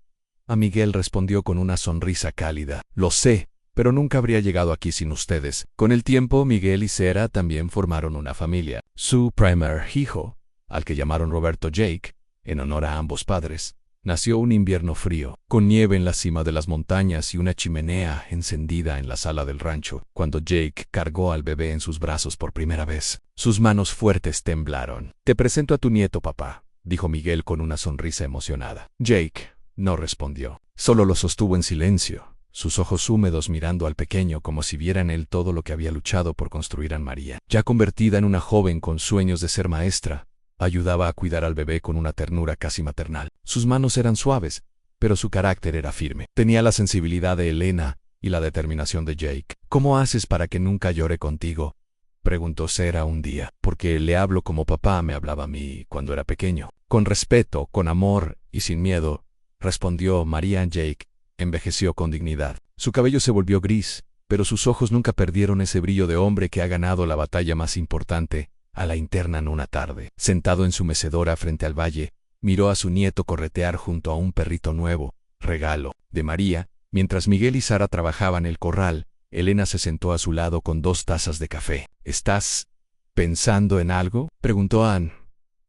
Miguel respondió con una sonrisa cálida. Lo sé, pero nunca habría llegado aquí sin ustedes. Con el tiempo, Miguel y Sarah también formaron una familia. Su primer hijo, al que llamaron Roberto Jake, en honor a ambos padres, nació un invierno frío, con nieve en la cima de las montañas y una chimenea encendida en la sala del rancho. Cuando Jake cargó al bebé en sus brazos por primera vez, sus manos fuertes temblaron. Te presento a tu nieto, papá, dijo Miguel con una sonrisa emocionada. Jake no respondió, solo lo sostuvo en silencio, sus ojos húmedos mirando al pequeño como si viera en él todo lo que había luchado por construir en María. Ya convertida en una joven con sueños de ser maestra, ayudaba a cuidar al bebé con una ternura casi maternal. Sus manos eran suaves, pero su carácter era firme. Tenía la sensibilidad de Elena y la determinación de Jake. ¿Cómo haces para que nunca llore contigo?, preguntó Sarah un día. Porque le hablo como papá me hablaba a mí cuando era pequeño. Con respeto, con amor y sin miedo, respondió María. Jake envejeció con dignidad. Su cabello se volvió gris, pero sus ojos nunca perdieron ese brillo de hombre que ha ganado la batalla más importante. A la interna. En una tarde, sentado en su mecedora frente al valle, miró a su nieto corretear junto a un perrito nuevo, regalo de María. Mientras Miguel y Sara trabajaban el corral, Elena se sentó a su lado con 2 tazas de café. ¿Estás pensando en algo?, preguntó Ann.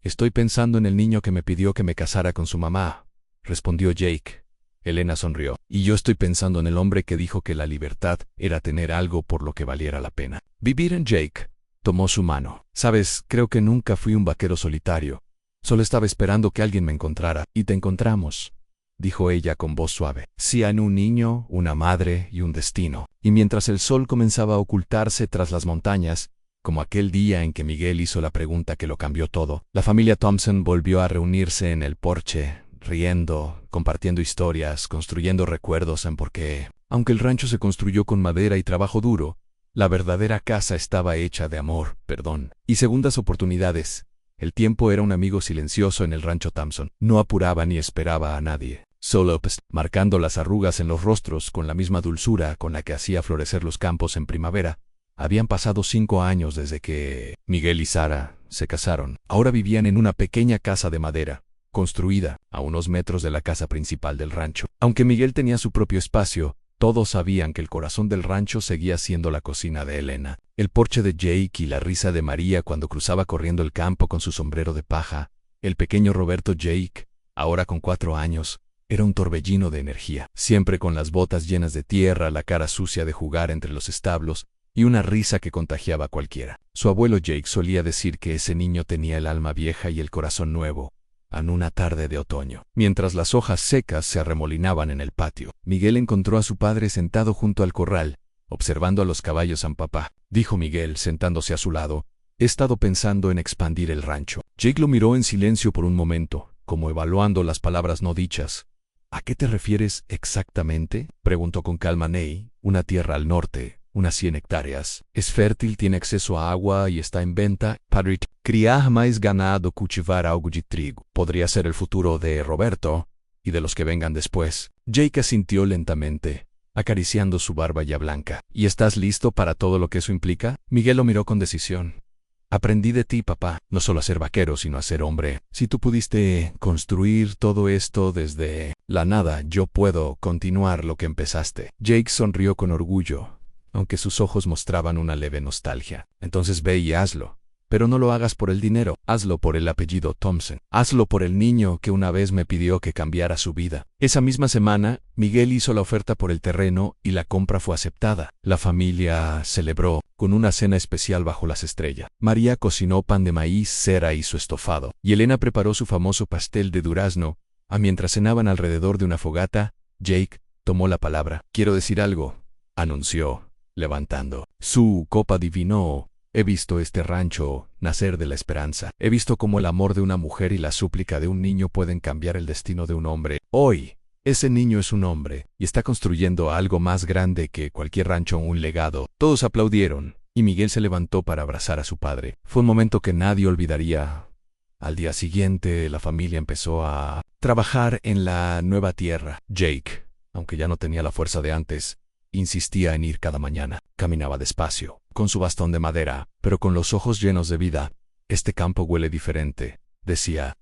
Estoy pensando en el niño que me pidió que me casara con su mamá, respondió Jake. Elena sonrió. Y yo estoy pensando en el hombre que dijo que la libertad era tener algo por lo que valiera la pena vivir. En Jake tomó su mano. Sabes, creo que nunca fui un vaquero solitario. Solo estaba esperando que alguien me encontrara. Y te encontramos, dijo ella con voz suave. Sí, en un niño, una madre y un destino. Y mientras el sol comenzaba a ocultarse tras las montañas, como aquel día en que Miguel hizo la pregunta que lo cambió todo, la familia Thompson volvió a reunirse en el porche, riendo, compartiendo historias, construyendo recuerdos. Porque, aunque el rancho se construyó con madera y trabajo duro, la verdadera casa estaba hecha de amor, perdón y segundas oportunidades. El tiempo era un amigo silencioso en el rancho Thompson. No apuraba ni esperaba a nadie. Solo marcando las arrugas en los rostros con la misma dulzura con la que hacía florecer los campos en primavera. Habían pasado 5 años desde que Miguel y Sara se casaron. Ahora vivían en una pequeña casa de madera, construida a unos metros de la casa principal del rancho. Aunque Miguel tenía su propio espacio, todos sabían que el corazón del rancho seguía siendo la cocina de Elena, el porche de Jake y la risa de María cuando cruzaba corriendo el campo con su sombrero de paja. El pequeño Roberto Jake, ahora con 4 años, era un torbellino de energía, siempre con las botas llenas de tierra, la cara sucia de jugar entre los establos y una risa que contagiaba a cualquiera. Su abuelo Jake solía decir que ese niño tenía el alma vieja y el corazón nuevo. en una tarde de otoño. Mientras las hojas secas se arremolinaban en el patio, Miguel encontró a su padre sentado junto al corral, observando a los caballos. Papá, dijo Miguel sentándose a su lado, he estado pensando en expandir el rancho. Jake lo miró en silencio por un momento, como evaluando las palabras no dichas. ¿A qué te refieres exactamente?, preguntó con calma Ney. Una tierra al norte, unas 100 hectáreas. Es fértil, tiene acceso a agua y está en venta. Padre, criar más ganado, cultivar algo de trigo. Podría ser el futuro de Roberto y de los que vengan después. Jake asintió lentamente, acariciando su barba ya blanca. ¿Y estás listo para todo lo que eso implica? Miguel lo miró con decisión. Aprendí de ti, papá, no solo a ser vaquero, sino a ser hombre. Si tú pudiste construir todo esto desde la nada, yo puedo continuar lo que empezaste. Jake sonrió con orgullo, aunque sus ojos mostraban una leve nostalgia. Entonces ve y hazlo. Pero no lo hagas por el dinero, hazlo por el apellido Thompson. Hazlo por el niño que una vez me pidió que cambiara su vida. Esa misma semana, Miguel hizo la oferta por el terreno y la compra fue aceptada. La familia celebró con una cena especial bajo las estrellas. María cocinó pan de maíz, cera y su estofado, y Elena preparó su famoso pastel de durazno. Mientras cenaban alrededor de una fogata, Jake tomó la palabra. Quiero decir algo, anunció, levantando su copa de vino. He visto este rancho nacer de la esperanza. He visto cómo el amor de una mujer y la súplica de un niño pueden cambiar el destino de un hombre. Hoy, ese niño es un hombre y está construyendo algo más grande que cualquier rancho o un legado. Todos aplaudieron y Miguel se levantó para abrazar a su padre. Fue un momento que nadie olvidaría. Al día siguiente, la familia empezó a trabajar en la nueva tierra. Jake, aunque ya no tenía la fuerza de antes, insistía en ir cada mañana. Caminaba despacio, con su bastón de madera, pero con los ojos llenos de vida. Este campo huele diferente, decía.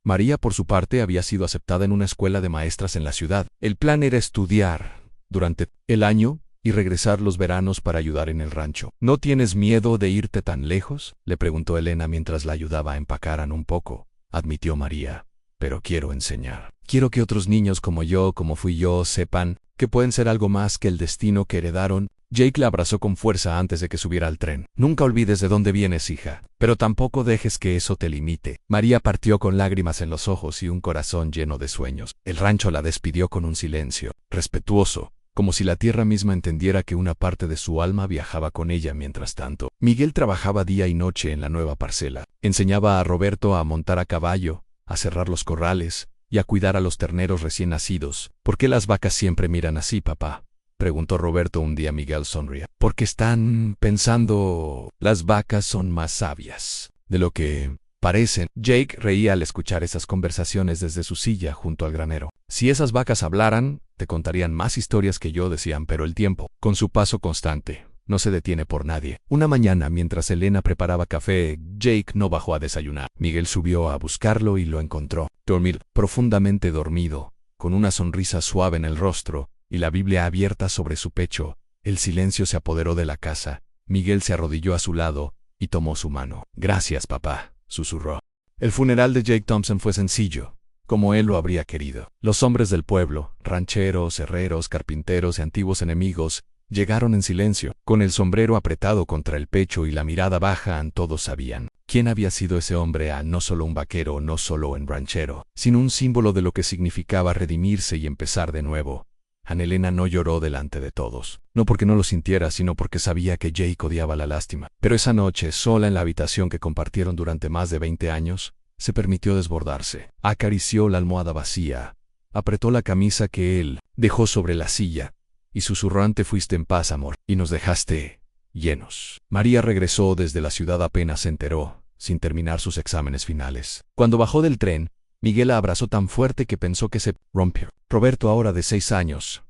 María, por su parte, había sido aceptada en una escuela de maestras en la ciudad. El plan era estudiar durante el año y regresar los veranos para ayudar en el rancho. ¿No tienes miedo de irte tan lejos?, le preguntó Elena mientras la ayudaba a empacar un poco, admitió María. Pero quiero enseñar. Quiero que otros niños como yo, como fui yo, sepan que pueden ser algo más que el destino que heredaron. Jake la abrazó con fuerza antes de que subiera al tren. Nunca olvides de dónde vienes, hija, pero tampoco dejes que eso te limite. María partió con lágrimas en los ojos y un corazón lleno de sueños. El rancho la despidió con un silencio respetuoso, como si la tierra misma entendiera que una parte de su alma viajaba con ella. Mientras tanto, Miguel trabajaba día y noche en la nueva parcela. Enseñaba a Roberto a montar a caballo, a cerrar los corrales y a cuidar a los terneros recién nacidos. ¿Por qué las vacas siempre miran así, papá?, preguntó Roberto un día. Miguel sonrió. Porque están pensando. Las vacas son más sabias de lo que parecen. Jake reía al escuchar esas conversaciones desde su silla junto al granero. Si esas vacas hablaran, te contarían más historias que yo, decían, pero el tiempo, con su paso constante, no se detiene por nadie. Una mañana, mientras Elena preparaba café, Jake no bajó a desayunar. Miguel subió a buscarlo y lo encontró dormido, profundamente dormido, con una sonrisa suave en el rostro y la Biblia abierta sobre su pecho. El silencio se apoderó de la casa. Miguel se arrodilló a su lado y tomó su mano. Gracias, papá, susurró. El funeral de Jake Thompson fue sencillo, como él lo habría querido. Los hombres del pueblo, rancheros, herreros, carpinteros y antiguos enemigos, llegaron en silencio, con el sombrero apretado contra el pecho y la mirada baja. Todos sabían quién había sido ese hombre, no solo un vaquero, no solo un ranchero, sino un símbolo de lo que significaba redimirse y empezar de nuevo. Elena no lloró delante de todos, no porque no lo sintiera, sino porque sabía que Jake odiaba la lástima. Pero esa noche, sola en la habitación que compartieron durante más de 20 años, se permitió desbordarse. Acarició la almohada vacía, apretó la camisa que él dejó sobre la silla, y susurró: "Te fuiste en paz, amor, y nos dejaste llenos". María regresó desde la ciudad apenas se enteró, sin terminar sus exámenes finales. Cuando bajó del tren, Miguel la abrazó tan fuerte que pensó que se rompió. Roberto, ahora de 6 años,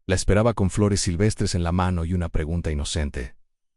la esperaba con flores silvestres en la mano y una pregunta inocente.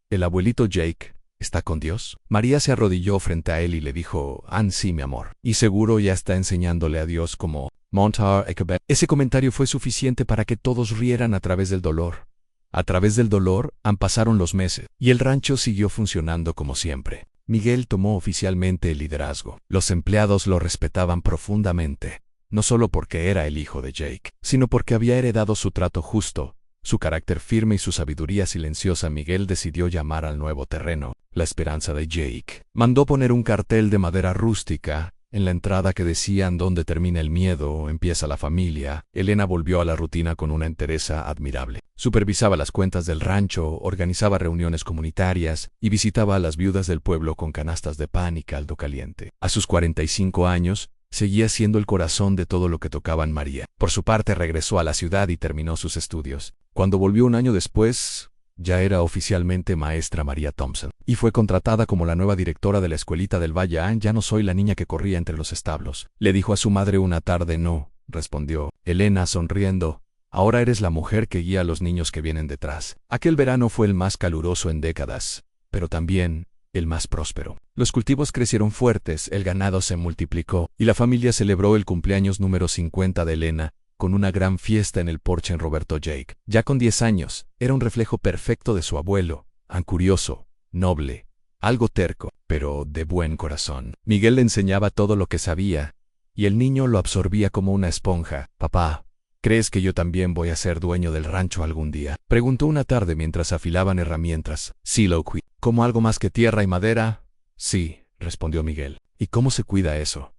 ¿El abuelito Jake está con Dios? María se arrodilló frente a él y le dijo: sí, mi amor. Y seguro ya está enseñándole a Dios cómo montar a caballo. Ese comentario fue suficiente para que todos rieran a través del dolor. A través del dolor, pasaron los meses, y el rancho siguió funcionando como siempre. Miguel tomó oficialmente el liderazgo. Los empleados lo respetaban profundamente, no solo porque era el hijo de Jake, sino porque había heredado su trato justo, su carácter firme y su sabiduría silenciosa. Miguel decidió llamar al nuevo terreno La Esperanza de Jake. Mandó poner un cartel de madera rústica En la entrada que decían "Donde termina el miedo, empieza la familia", Elena volvió a la rutina con una entereza admirable. Supervisaba las cuentas del rancho, organizaba reuniones comunitarias y visitaba a las viudas del pueblo con canastas de pan y caldo caliente. A sus 45 años, seguía siendo el corazón de todo lo que tocaban María. Por su parte, regresó a la ciudad y terminó sus estudios. Cuando volvió un año después, ya era oficialmente maestra María Thompson, y fue contratada como la nueva directora de la escuelita del Valle. Ya no soy la niña que corría entre los establos, le dijo a su madre una tarde. No, respondió Elena sonriendo. Ahora eres la mujer que guía a los niños que vienen detrás. Aquel verano fue el más caluroso en décadas, pero también el más próspero. Los cultivos crecieron fuertes, el ganado se multiplicó, y la familia celebró el cumpleaños número 50 de Elena, con una gran fiesta en el porche en Roberto Jake. Ya con 10 años, era un reflejo perfecto de su abuelo, curioso, noble, algo terco, pero de buen corazón. Miguel le enseñaba todo lo que sabía, y el niño lo absorbía como una esponja. «Papá, ¿crees que yo también voy a ser dueño del rancho algún día?», preguntó una tarde mientras afilaban herramientas. «Sí, Loki. ¿Como algo más que tierra y madera?». «Sí», respondió Miguel. «¿Y cómo se cuida eso?».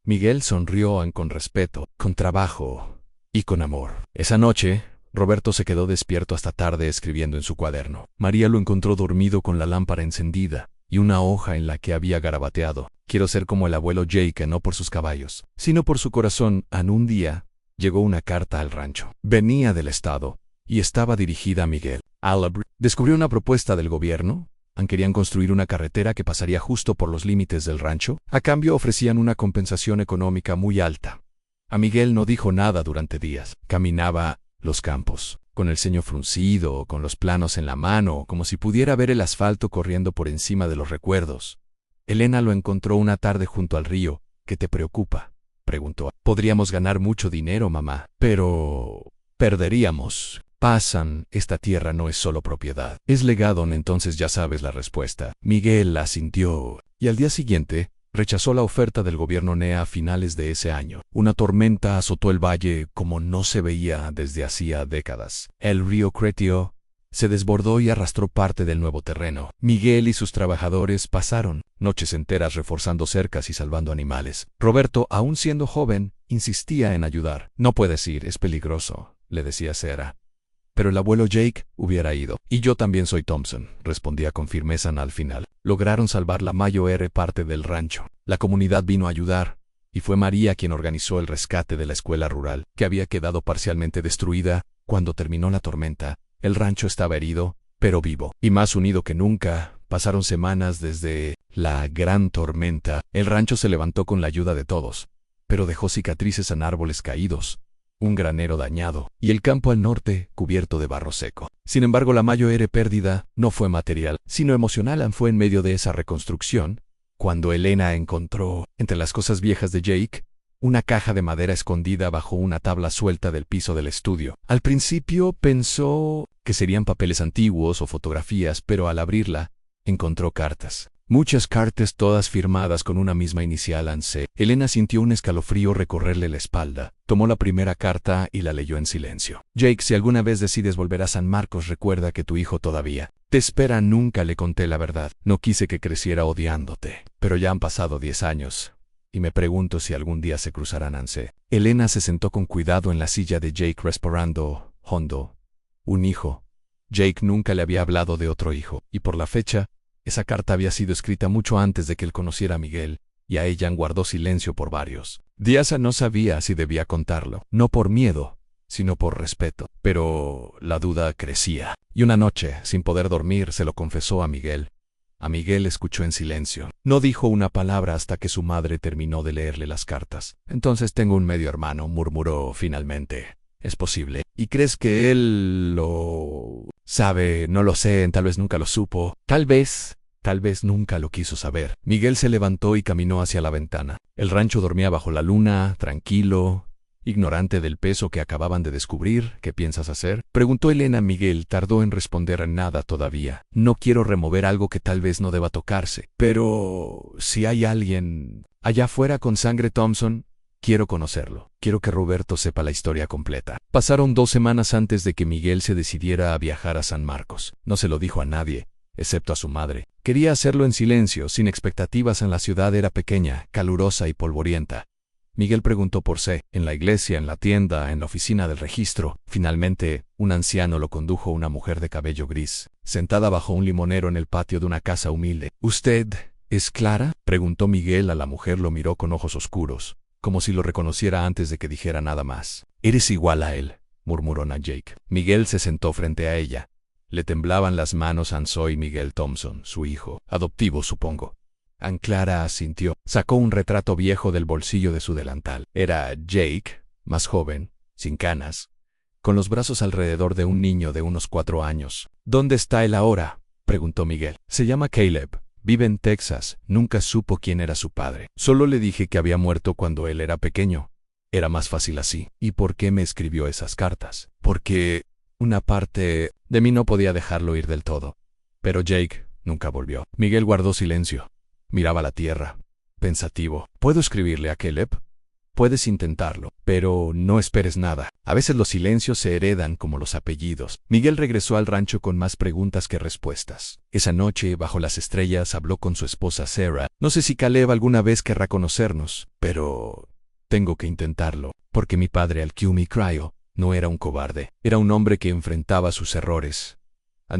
Miguel sonrió con respeto, con trabajo y con amor. Esa noche, Roberto se quedó despierto hasta tarde escribiendo en su cuaderno. María lo encontró dormido con la lámpara encendida y una hoja en la que había garabateado: «Quiero ser como el abuelo Jake, no por sus caballos, sino por su corazón». Un día, llegó una carta al rancho. Venía del estado y estaba dirigida a Miguel. Descubrió una propuesta del gobierno. Querían construir una carretera que pasaría justo por los límites del rancho. A cambio ofrecían una compensación económica muy alta. A Miguel no dijo nada durante días. Caminaba los campos, con el ceño fruncido, con los planos en la mano, como si pudiera ver el asfalto corriendo por encima de los recuerdos. Elena lo encontró una tarde junto al río. «¿Qué te preocupa?», preguntó. «Podríamos ganar mucho dinero, mamá, pero perderíamos. Esta tierra no es solo propiedad, es legado». Entonces ya sabes la respuesta. Miguel asintió, y al día siguiente rechazó la oferta del gobierno NEA. A finales de ese año, una tormenta azotó el valle como no se veía desde hacía décadas. El río creció, se desbordó y arrastró parte del nuevo terreno. Miguel y sus trabajadores pasaron noches enteras reforzando cercas y salvando animales. Roberto, aún siendo joven, insistía en ayudar. «No puedes ir, es peligroso», le decía Sarah. Pero el abuelo Jake hubiera ido. «Y yo también soy Thompson», respondía con firmeza. Al final, lograron salvar la mayor parte del rancho. La comunidad vino a ayudar, y fue María quien organizó el rescate de la escuela rural, que había quedado parcialmente destruida. Cuando terminó la tormenta, el rancho estaba herido, pero vivo, y más unido que nunca. Pasaron semanas desde la gran tormenta. El rancho se levantó con la ayuda de todos, pero dejó cicatrices en árboles caídos, un granero dañado, y el campo al norte cubierto de barro seco. Sin embargo, la mayor pérdida no fue material, sino emocional. Fue en medio de esa reconstrucción cuando Elena encontró, entre las cosas viejas de Jake, una caja de madera escondida bajo una tabla suelta del piso del estudio. Al principio pensó que serían papeles antiguos o fotografías, pero al abrirla, encontró cartas. Muchas cartas, todas firmadas con una misma inicial, ANC. Elena sintió un escalofrío recorrerle la espalda. Tomó la primera carta y la leyó en silencio. «Jake, si alguna vez decides volver a San Marcos, recuerda que tu hijo todavía te espera». Nunca le conté la verdad. No quise que creciera odiándote. Pero ya han pasado 10 años. Y me pregunto si algún día se cruzarán. ANC. Elena se sentó con cuidado en la silla de Jake respirando hondo. Un hijo. Jake nunca le había hablado de otro hijo. Y por la fecha, esa carta había sido escrita mucho antes de que él conociera a Miguel, y a ella guardó silencio por varios días. No sabía si debía contarlo, no por miedo, sino por respeto. Pero la duda crecía, y una noche, sin poder dormir, se lo confesó a Miguel. Miguel escuchó en silencio. No dijo una palabra hasta que su madre terminó de leerle las cartas. «Entonces tengo un medio hermano», murmuró finalmente. «¿Es posible? ¿Y crees que él lo sabe?». «No lo sé, tal vez nunca lo supo. Tal vez nunca lo quiso saber». Miguel se levantó y caminó hacia la ventana. El rancho dormía bajo la luna, tranquilo, ignorante del peso que acababan de descubrir. «¿Qué piensas hacer?», preguntó Elena. Miguel tardó en responder nada todavía. «No quiero remover algo que tal vez no deba tocarse. Pero si hay alguien allá afuera con sangre Thompson, quiero conocerlo. Quiero que Roberto sepa la historia completa». Pasaron 2 semanas antes de que Miguel se decidiera a viajar a San Marcos. No se lo dijo a nadie, excepto a su madre. Quería hacerlo en silencio, sin expectativas. En la ciudad era pequeña, calurosa y polvorienta. Miguel preguntó por C, en la iglesia, en la tienda, en la oficina del registro. Finalmente, un anciano lo condujo a una mujer de cabello gris, sentada bajo un limonero en el patio de una casa humilde. «¿Usted es Clara?», preguntó Miguel a la mujer. Lo miró con ojos oscuros, como si lo reconociera antes de que dijera nada más. «Eres igual a él», murmuró Jake. Miguel se sentó frente a ella. Le temblaban las manos. «Soy Miguel Thompson, su hijo. Adoptivo, supongo». Clara asintió. Sacó un retrato viejo del bolsillo de su delantal. Era Jake, más joven, sin canas, con los brazos alrededor de un niño de unos 4 años. «¿Dónde está él ahora?», preguntó Miguel. «Se llama Caleb. Vive en Texas. Nunca supo quién era su padre. Solo le dije que había muerto cuando él era pequeño. Era más fácil así». «¿Y por qué me escribió esas cartas?». «Porque una parte de mí no podía dejarlo ir del todo». «Pero Jake nunca volvió». Miguel guardó silencio. Miraba la tierra, pensativo. «¿Puedo escribirle a Caleb?». «Puedes intentarlo, pero no esperes nada. A veces los silencios se heredan como los apellidos». Miguel regresó al rancho con más preguntas que respuestas. Esa noche, bajo las estrellas, habló con su esposa Sarah. «No sé si Caleb alguna vez querrá conocernos, pero tengo que intentarlo, porque mi padre, Alcumi Cryo, no era un cobarde. Era un hombre que enfrentaba sus errores».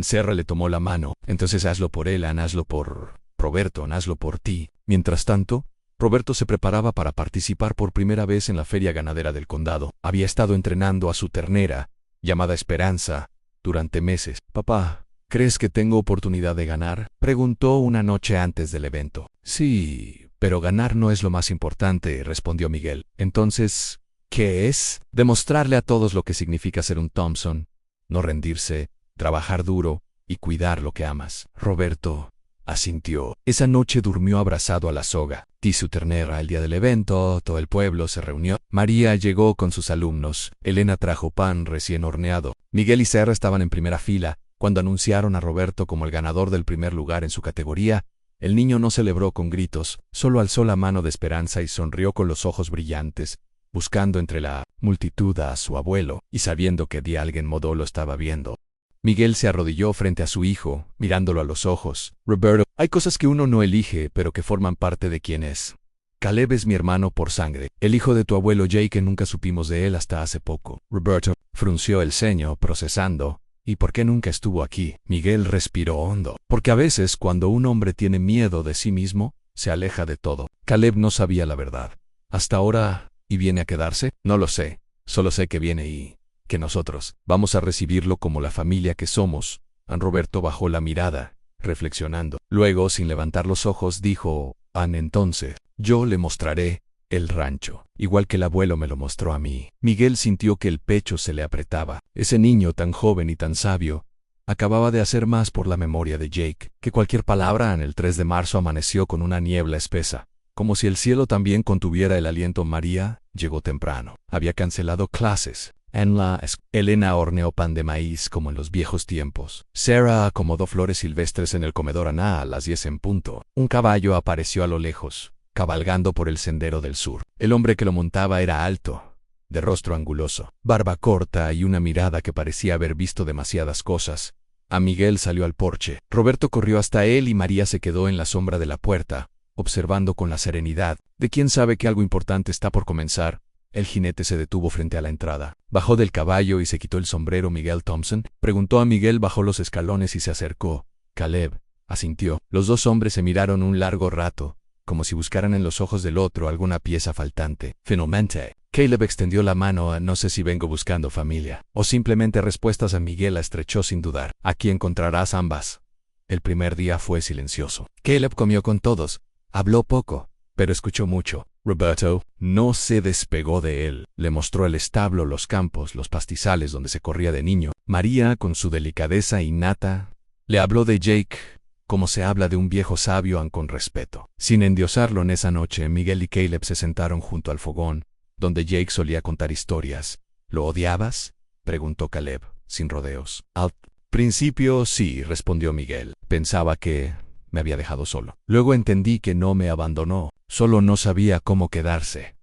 Sarah le tomó la mano. «Entonces hazlo por él, hazlo por Roberto, hazlo por ti». Mientras tanto, Roberto se preparaba para participar por primera vez en la feria ganadera del condado. Había estado entrenando a su ternera, llamada Esperanza, durante meses. «Papá, ¿crees que tengo oportunidad de ganar?», preguntó una noche antes del evento. «Sí, pero ganar no es lo más importante», respondió Miguel. «Entonces, ¿qué es?». «Demostrarle a todos lo que significa ser un Thompson, no rendirse, trabajar duro y cuidar lo que amas». Roberto asintió. Esa noche durmió abrazado a la soga. Y su ternera. El día del evento, todo el pueblo se reunió. María llegó con sus alumnos. Elena trajo pan recién horneado. Miguel y Sarah estaban en primera fila. Cuando anunciaron a Roberto como el ganador del primer lugar en su categoría, el niño no celebró con gritos, solo alzó la mano de esperanza y sonrió con los ojos brillantes, buscando entre la multitud a su abuelo, y sabiendo que de algún modo lo estaba viendo. Miguel se arrodilló frente a su hijo, mirándolo a los ojos. «Roberto, hay cosas que uno no elige, pero que forman parte de quien es. Caleb es mi hermano por sangre, el hijo de tu abuelo Jake, que nunca supimos de él hasta hace poco». Roberto frunció el ceño, procesando. «¿Y por qué nunca estuvo aquí?». Miguel respiró hondo. «Porque a veces, cuando un hombre tiene miedo de sí mismo, se aleja de todo». Caleb no sabía la verdad. «¿Hasta ahora, y viene a quedarse?». «No lo sé. Solo sé que viene y que nosotros vamos a recibirlo como la familia que somos». Roberto bajó la mirada, reflexionando. Luego, sin levantar los ojos, dijo: «Entonces, yo le mostraré el rancho, igual que el abuelo me lo mostró a mí». Miguel sintió que el pecho se le apretaba. Ese niño tan joven y tan sabio acababa de hacer más por la memoria de Jake que cualquier palabra. El 3 de marzo amaneció con una niebla espesa, como si el cielo también contuviera el aliento. María llegó temprano. Había cancelado clases. En la Elena horneó pan de maíz como en los viejos tiempos. Sarah acomodó flores silvestres en el comedor. A las 10 en punto, un caballo apareció a lo lejos, cabalgando por el sendero del sur. El hombre que lo montaba era alto, de rostro anguloso, barba corta y una mirada que parecía haber visto demasiadas cosas. Miguel salió al porche. Roberto corrió hasta él y María se quedó en la sombra de la puerta, observando con la serenidad de quien sabe que algo importante está por comenzar. El jinete se detuvo frente a la entrada. Bajó del caballo y se quitó el sombrero. «¿Miguel Thompson?». Preguntó a Miguel. Bajó los escalones y se acercó. «Caleb», asintió. Los dos hombres se miraron un largo rato, como si buscaran en los ojos del otro alguna pieza faltante. Finalmente, Caleb extendió la mano. «No sé si vengo buscando familia o simplemente respuestas». Miguel la estrechó sin dudar. «Aquí encontrarás ambas». El primer día fue silencioso. Caleb comió con todos. Habló poco, pero escuchó mucho. Roberto no se despegó de él. Le mostró el establo, los campos, los pastizales donde se corría de niño. María, con su delicadeza innata, le habló de Jake como se habla de un viejo sabio, con respeto. Sin endiosarlo, en esa noche, Miguel y Caleb se sentaron junto al fogón, donde Jake solía contar historias. «¿Lo odiabas?», preguntó Caleb, sin rodeos. «Al principio sí», respondió Miguel. «Pensaba que me había dejado solo. Luego entendí que no me abandonó, solo no sabía cómo quedarse».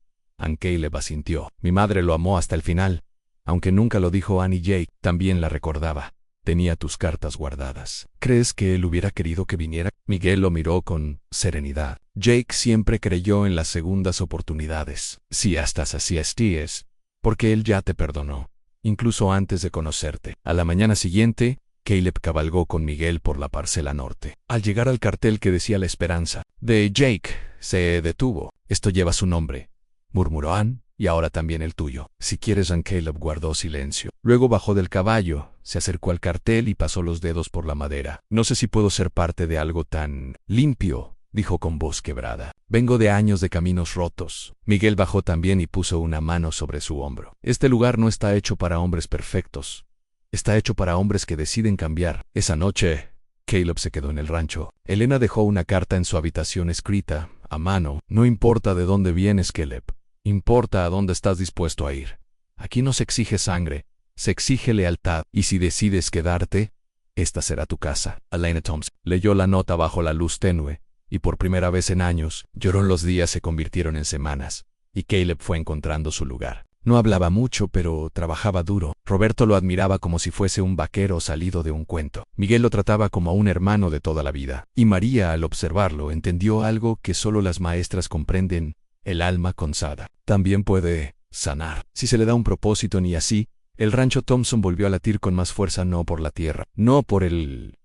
Caleb asintió. «Mi madre lo amó hasta el final, aunque nunca lo dijo. Annie Jake también la recordaba. Tenía tus cartas guardadas. ¿Crees que él hubiera querido que viniera? Miguel lo miró con serenidad. Jake siempre creyó en las segundas oportunidades. Si estás así es, porque él ya te perdonó, incluso antes de conocerte. A la mañana siguiente, Caleb cabalgó con Miguel por la parcela norte. Al llegar al cartel que decía La Esperanza de Jake, se detuvo. Esto lleva su nombre, murmuró Ann, y ahora también el tuyo. Si quieres. Caleb guardó silencio. Luego bajó del caballo, se acercó al cartel y pasó los dedos por la madera. No sé si puedo ser parte de algo tan limpio, dijo con voz quebrada. Vengo de años de caminos rotos. Miguel bajó también y puso una mano sobre su hombro. Este lugar no está hecho para hombres perfectos. Está hecho para hombres que deciden cambiar. Esa noche, Caleb se quedó en el rancho. Elena dejó una carta en su habitación escrita, a mano. No importa de dónde vienes, Caleb. Importa a dónde estás dispuesto a ir. Aquí no se exige sangre, se exige lealtad. Y si decides quedarte, esta será tu casa. Elena Thompson leyó la nota bajo la luz tenue, y por primera vez en años, lloró. Los días se convirtieron en semanas, y Caleb fue encontrando su lugar. No hablaba mucho, pero trabajaba duro. Roberto lo admiraba como si fuese un vaquero salido de un cuento. Miguel lo trataba como a un hermano de toda la vida. Y María, al observarlo, entendió algo que solo las maestras comprenden: el alma cansada también puede sanar, si se le da un propósito. Ni así, el rancho Thompson volvió a latir con más fuerza, no por la tierra, no por el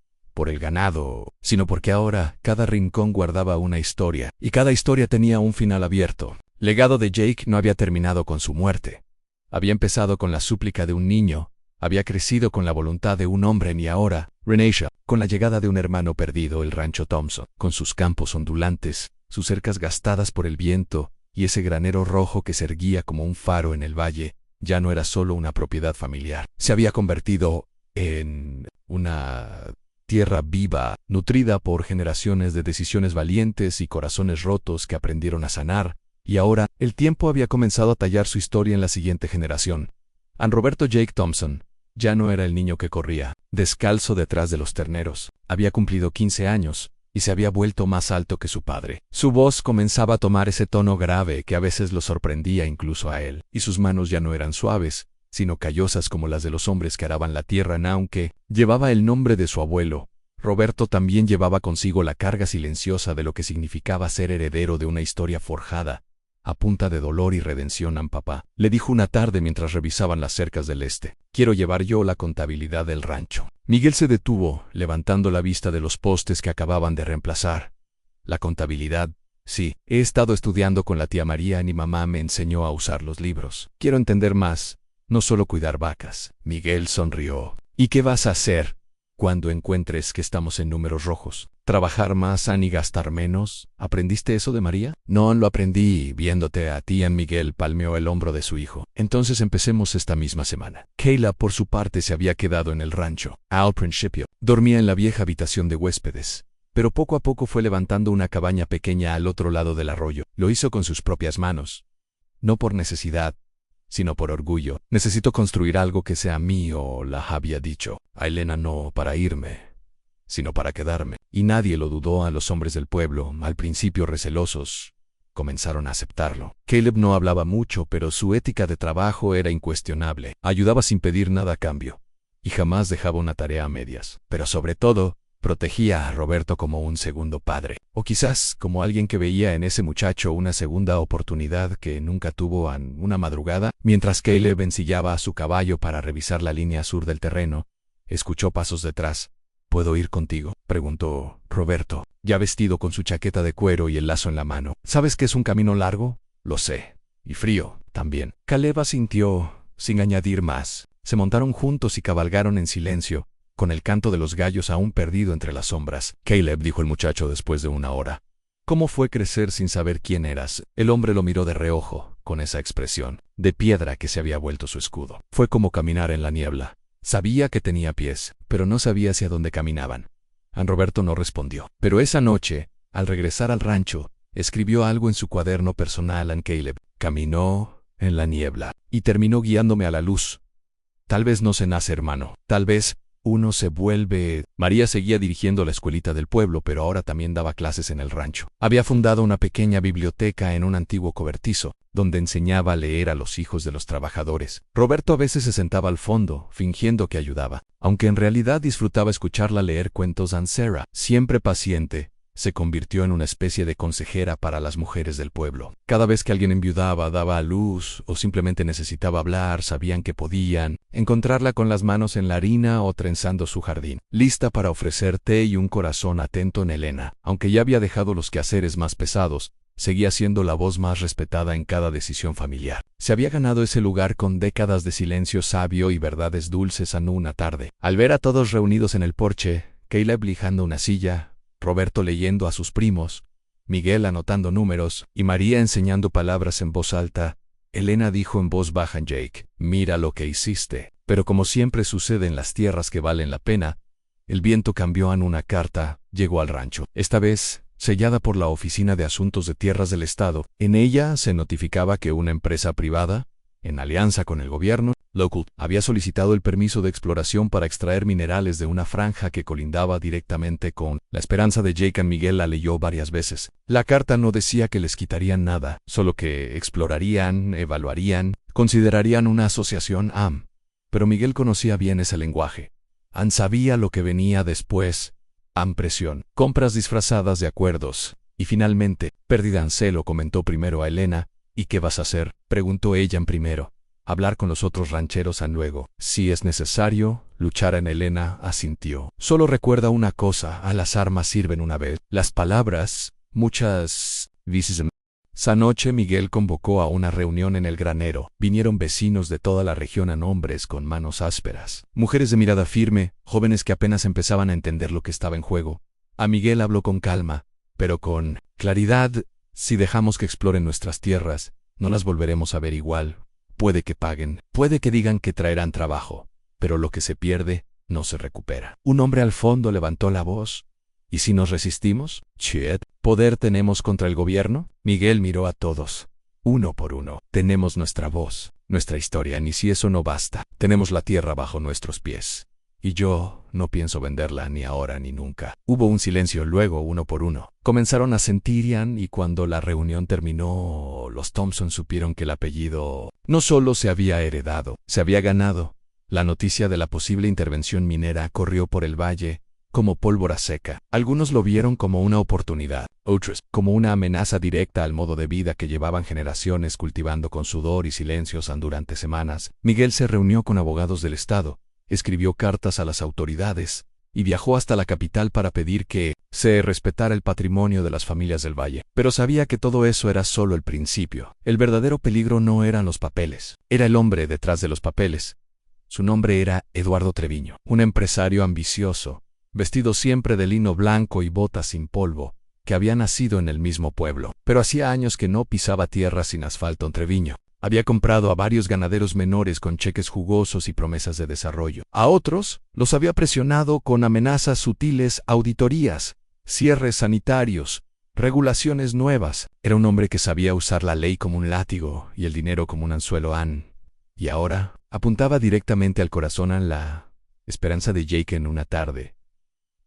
ganado, sino porque ahora cada rincón guardaba una historia, y cada historia tenía un final abierto. El legado de Jake no había terminado con su muerte. Había empezado con la súplica de un niño, había crecido con la voluntad de un hombre, y ahora, Renisha, con la llegada de un hermano perdido. El rancho Thompson, con sus campos ondulantes, sus cercas gastadas por el viento, y ese granero rojo que se erguía como un faro en el valle, ya no era solo una propiedad familiar. Se había convertido en una tierra viva, nutrida por generaciones de decisiones valientes y corazones rotos que aprendieron a sanar, y ahora el tiempo había comenzado a tallar su historia en la siguiente generación. Ann Roberto Jake Thompson ya no era el niño que corría descalzo detrás de los terneros. Había cumplido 15 años, y se había vuelto más alto que su padre. Su voz comenzaba a tomar ese tono grave que a veces lo sorprendía incluso a él, y sus manos ya no eran suaves, sino callosas como las de los hombres que araban la tierra. Aunque llevaba el nombre de su abuelo, Roberto también llevaba consigo la carga silenciosa de lo que significaba ser heredero de una historia forjada a punta de dolor y redención. Papá, le dijo una tarde mientras revisaban las cercas del este, quiero llevar yo la contabilidad del rancho. Miguel se detuvo, levantando la vista de los postes que acababan de reemplazar. La contabilidad. Sí, he estado estudiando con la tía María y mamá me enseñó a usar los libros. Quiero entender más, no solo cuidar vacas. Miguel sonrió. ¿Y qué vas a hacer cuando encuentres que estamos en números rojos? ¿Trabajar más y gastar menos? ¿Aprendiste eso de María? No lo aprendí viéndote a ti. Miguel palmeó el hombro de su hijo. Entonces empecemos esta misma semana. Kayla, por su parte, se había quedado en el rancho. Al principio, dormía en la vieja habitación de huéspedes, pero poco a poco fue levantando una cabaña pequeña al otro lado del arroyo. Lo hizo con sus propias manos. No por necesidad, sino por orgullo. Necesito construir algo que sea mío, la había dicho a Elena, no para irme, sino para quedarme. Y nadie lo dudó. A los hombres del pueblo, al principio recelosos, comenzaron a aceptarlo. Caleb no hablaba mucho, pero su ética de trabajo era incuestionable. Ayudaba sin pedir nada a cambio, y jamás dejaba una tarea a medias. Pero sobre todo, protegía a Roberto como un segundo padre, o quizás como alguien que veía en ese muchacho una segunda oportunidad que nunca tuvo. Una madrugada, mientras Caleb ensillaba a su caballo para revisar la línea sur del terreno, escuchó pasos detrás. ¿Puedo ir contigo?, preguntó Roberto, ya vestido con su chaqueta de cuero y el lazo en la mano. ¿Sabes que es un camino largo? Lo sé. Y frío, también. Caleb asintió, sin añadir más. Se montaron juntos y cabalgaron en silencio, con el canto de los gallos aún perdido entre las sombras. Caleb, dijo el muchacho después de una hora, ¿cómo fue crecer sin saber quién eras? El hombre lo miró de reojo, con esa expresión de piedra que se había vuelto su escudo. Fue como caminar en la niebla. Sabía que tenía pies, pero no sabía hacia dónde caminaban. Ann Roberto no respondió. Pero esa noche, al regresar al rancho, escribió algo en su cuaderno personal. Caleb caminó en la niebla y terminó guiándome a la luz. Tal vez no se nace hermano. Tal vez uno se vuelve... María seguía dirigiendo la escuelita del pueblo, pero ahora también daba clases en el rancho. Había fundado una pequeña biblioteca en un antiguo cobertizo, donde enseñaba a leer a los hijos de los trabajadores. Roberto a veces se sentaba al fondo, fingiendo que ayudaba, aunque en realidad disfrutaba escucharla leer cuentos a Sarah. Siempre paciente, se convirtió en una especie de consejera para las mujeres del pueblo. Cada vez que alguien enviudaba, daba a luz o simplemente necesitaba hablar, sabían que podían encontrarla con las manos en la harina o trenzando su jardín, lista para ofrecer té y un corazón atento en Elena. Aunque ya había dejado los quehaceres más pesados, seguía siendo la voz más respetada en cada decisión familiar. Se había ganado ese lugar con décadas de silencio sabio y verdades dulces en una tarde. Al ver a todos reunidos en el porche, Caleb lijando una silla, Roberto leyendo a sus primos, Miguel anotando números y María enseñando palabras en voz alta, Elena dijo en voz baja a Jake, «Mira lo que hiciste». Pero como siempre sucede en las tierras que valen la pena, el viento cambió en una carta, llegó al rancho. Esta vez, sellada por la Oficina de Asuntos de Tierras del Estado, en ella se notificaba que una empresa privada, en alianza con el gobierno local, había solicitado el permiso de exploración para extraer minerales de una franja que colindaba directamente con la esperanza de Jake. Miguel la leyó varias veces. La carta no decía que les quitarían nada, solo que explorarían, evaluarían, considerarían una asociación AM. Pero Miguel conocía bien ese lenguaje. AM sabía lo que venía después. AM presión, compras disfrazadas de acuerdos. Y finalmente, pérdida. Anselo comentó primero a Elena. «¿Y qué vas a hacer?», preguntó ella en primero. «Hablar con los otros rancheros luego. Si es necesario, luchar en». Elena asintió. «Solo recuerda una cosa, a las armas sirven una vez. Las palabras, muchas veces». Esa noche Miguel convocó a una reunión en el granero. Vinieron vecinos de toda la región, hombres con manos ásperas, mujeres de mirada firme, jóvenes que apenas empezaban a entender lo que estaba en juego. A Miguel habló con calma, pero con claridad. «Si dejamos que exploren nuestras tierras, no las volveremos a ver igual. Puede que paguen, puede que digan que traerán trabajo, pero lo que se pierde no se recupera». Un hombre al fondo levantó la voz. «¿Y si nos resistimos? ¿Qué poder tenemos contra el gobierno?». Miguel miró a todos, uno por uno. «Tenemos nuestra voz, nuestra historia, ni si eso no basta. Tenemos la tierra bajo nuestros pies. Y yo no pienso venderla ni ahora ni nunca». Hubo un silencio, luego uno por uno comenzaron a sentir y cuando la reunión terminó, los Thompson supieron que el apellido no solo se había heredado, se había ganado. La noticia de la posible intervención minera corrió por el valle como pólvora seca. Algunos lo vieron como una oportunidad, otros como una amenaza directa al modo de vida que llevaban generaciones cultivando con sudor y silencios durante semanas. Miguel se reunió con abogados del estado, escribió cartas a las autoridades y viajó hasta la capital para pedir que se respetara el patrimonio de las familias del valle. Pero sabía que todo eso era solo el principio. El verdadero peligro no eran los papeles, era el hombre detrás de los papeles. Su nombre era Eduardo Treviño, un empresario ambicioso, vestido siempre de lino blanco y botas sin polvo, que había nacido en el mismo pueblo. Pero hacía años que no pisaba tierra sin asfalto. Treviño había comprado a varios ganaderos menores con cheques jugosos y promesas de desarrollo. A otros los había presionado con amenazas sutiles, auditorías, cierres sanitarios, regulaciones nuevas. Era un hombre que sabía usar la ley como un látigo y el dinero como un anzuelo. Y ahora apuntaba directamente al corazón la esperanza de Jake. En una tarde,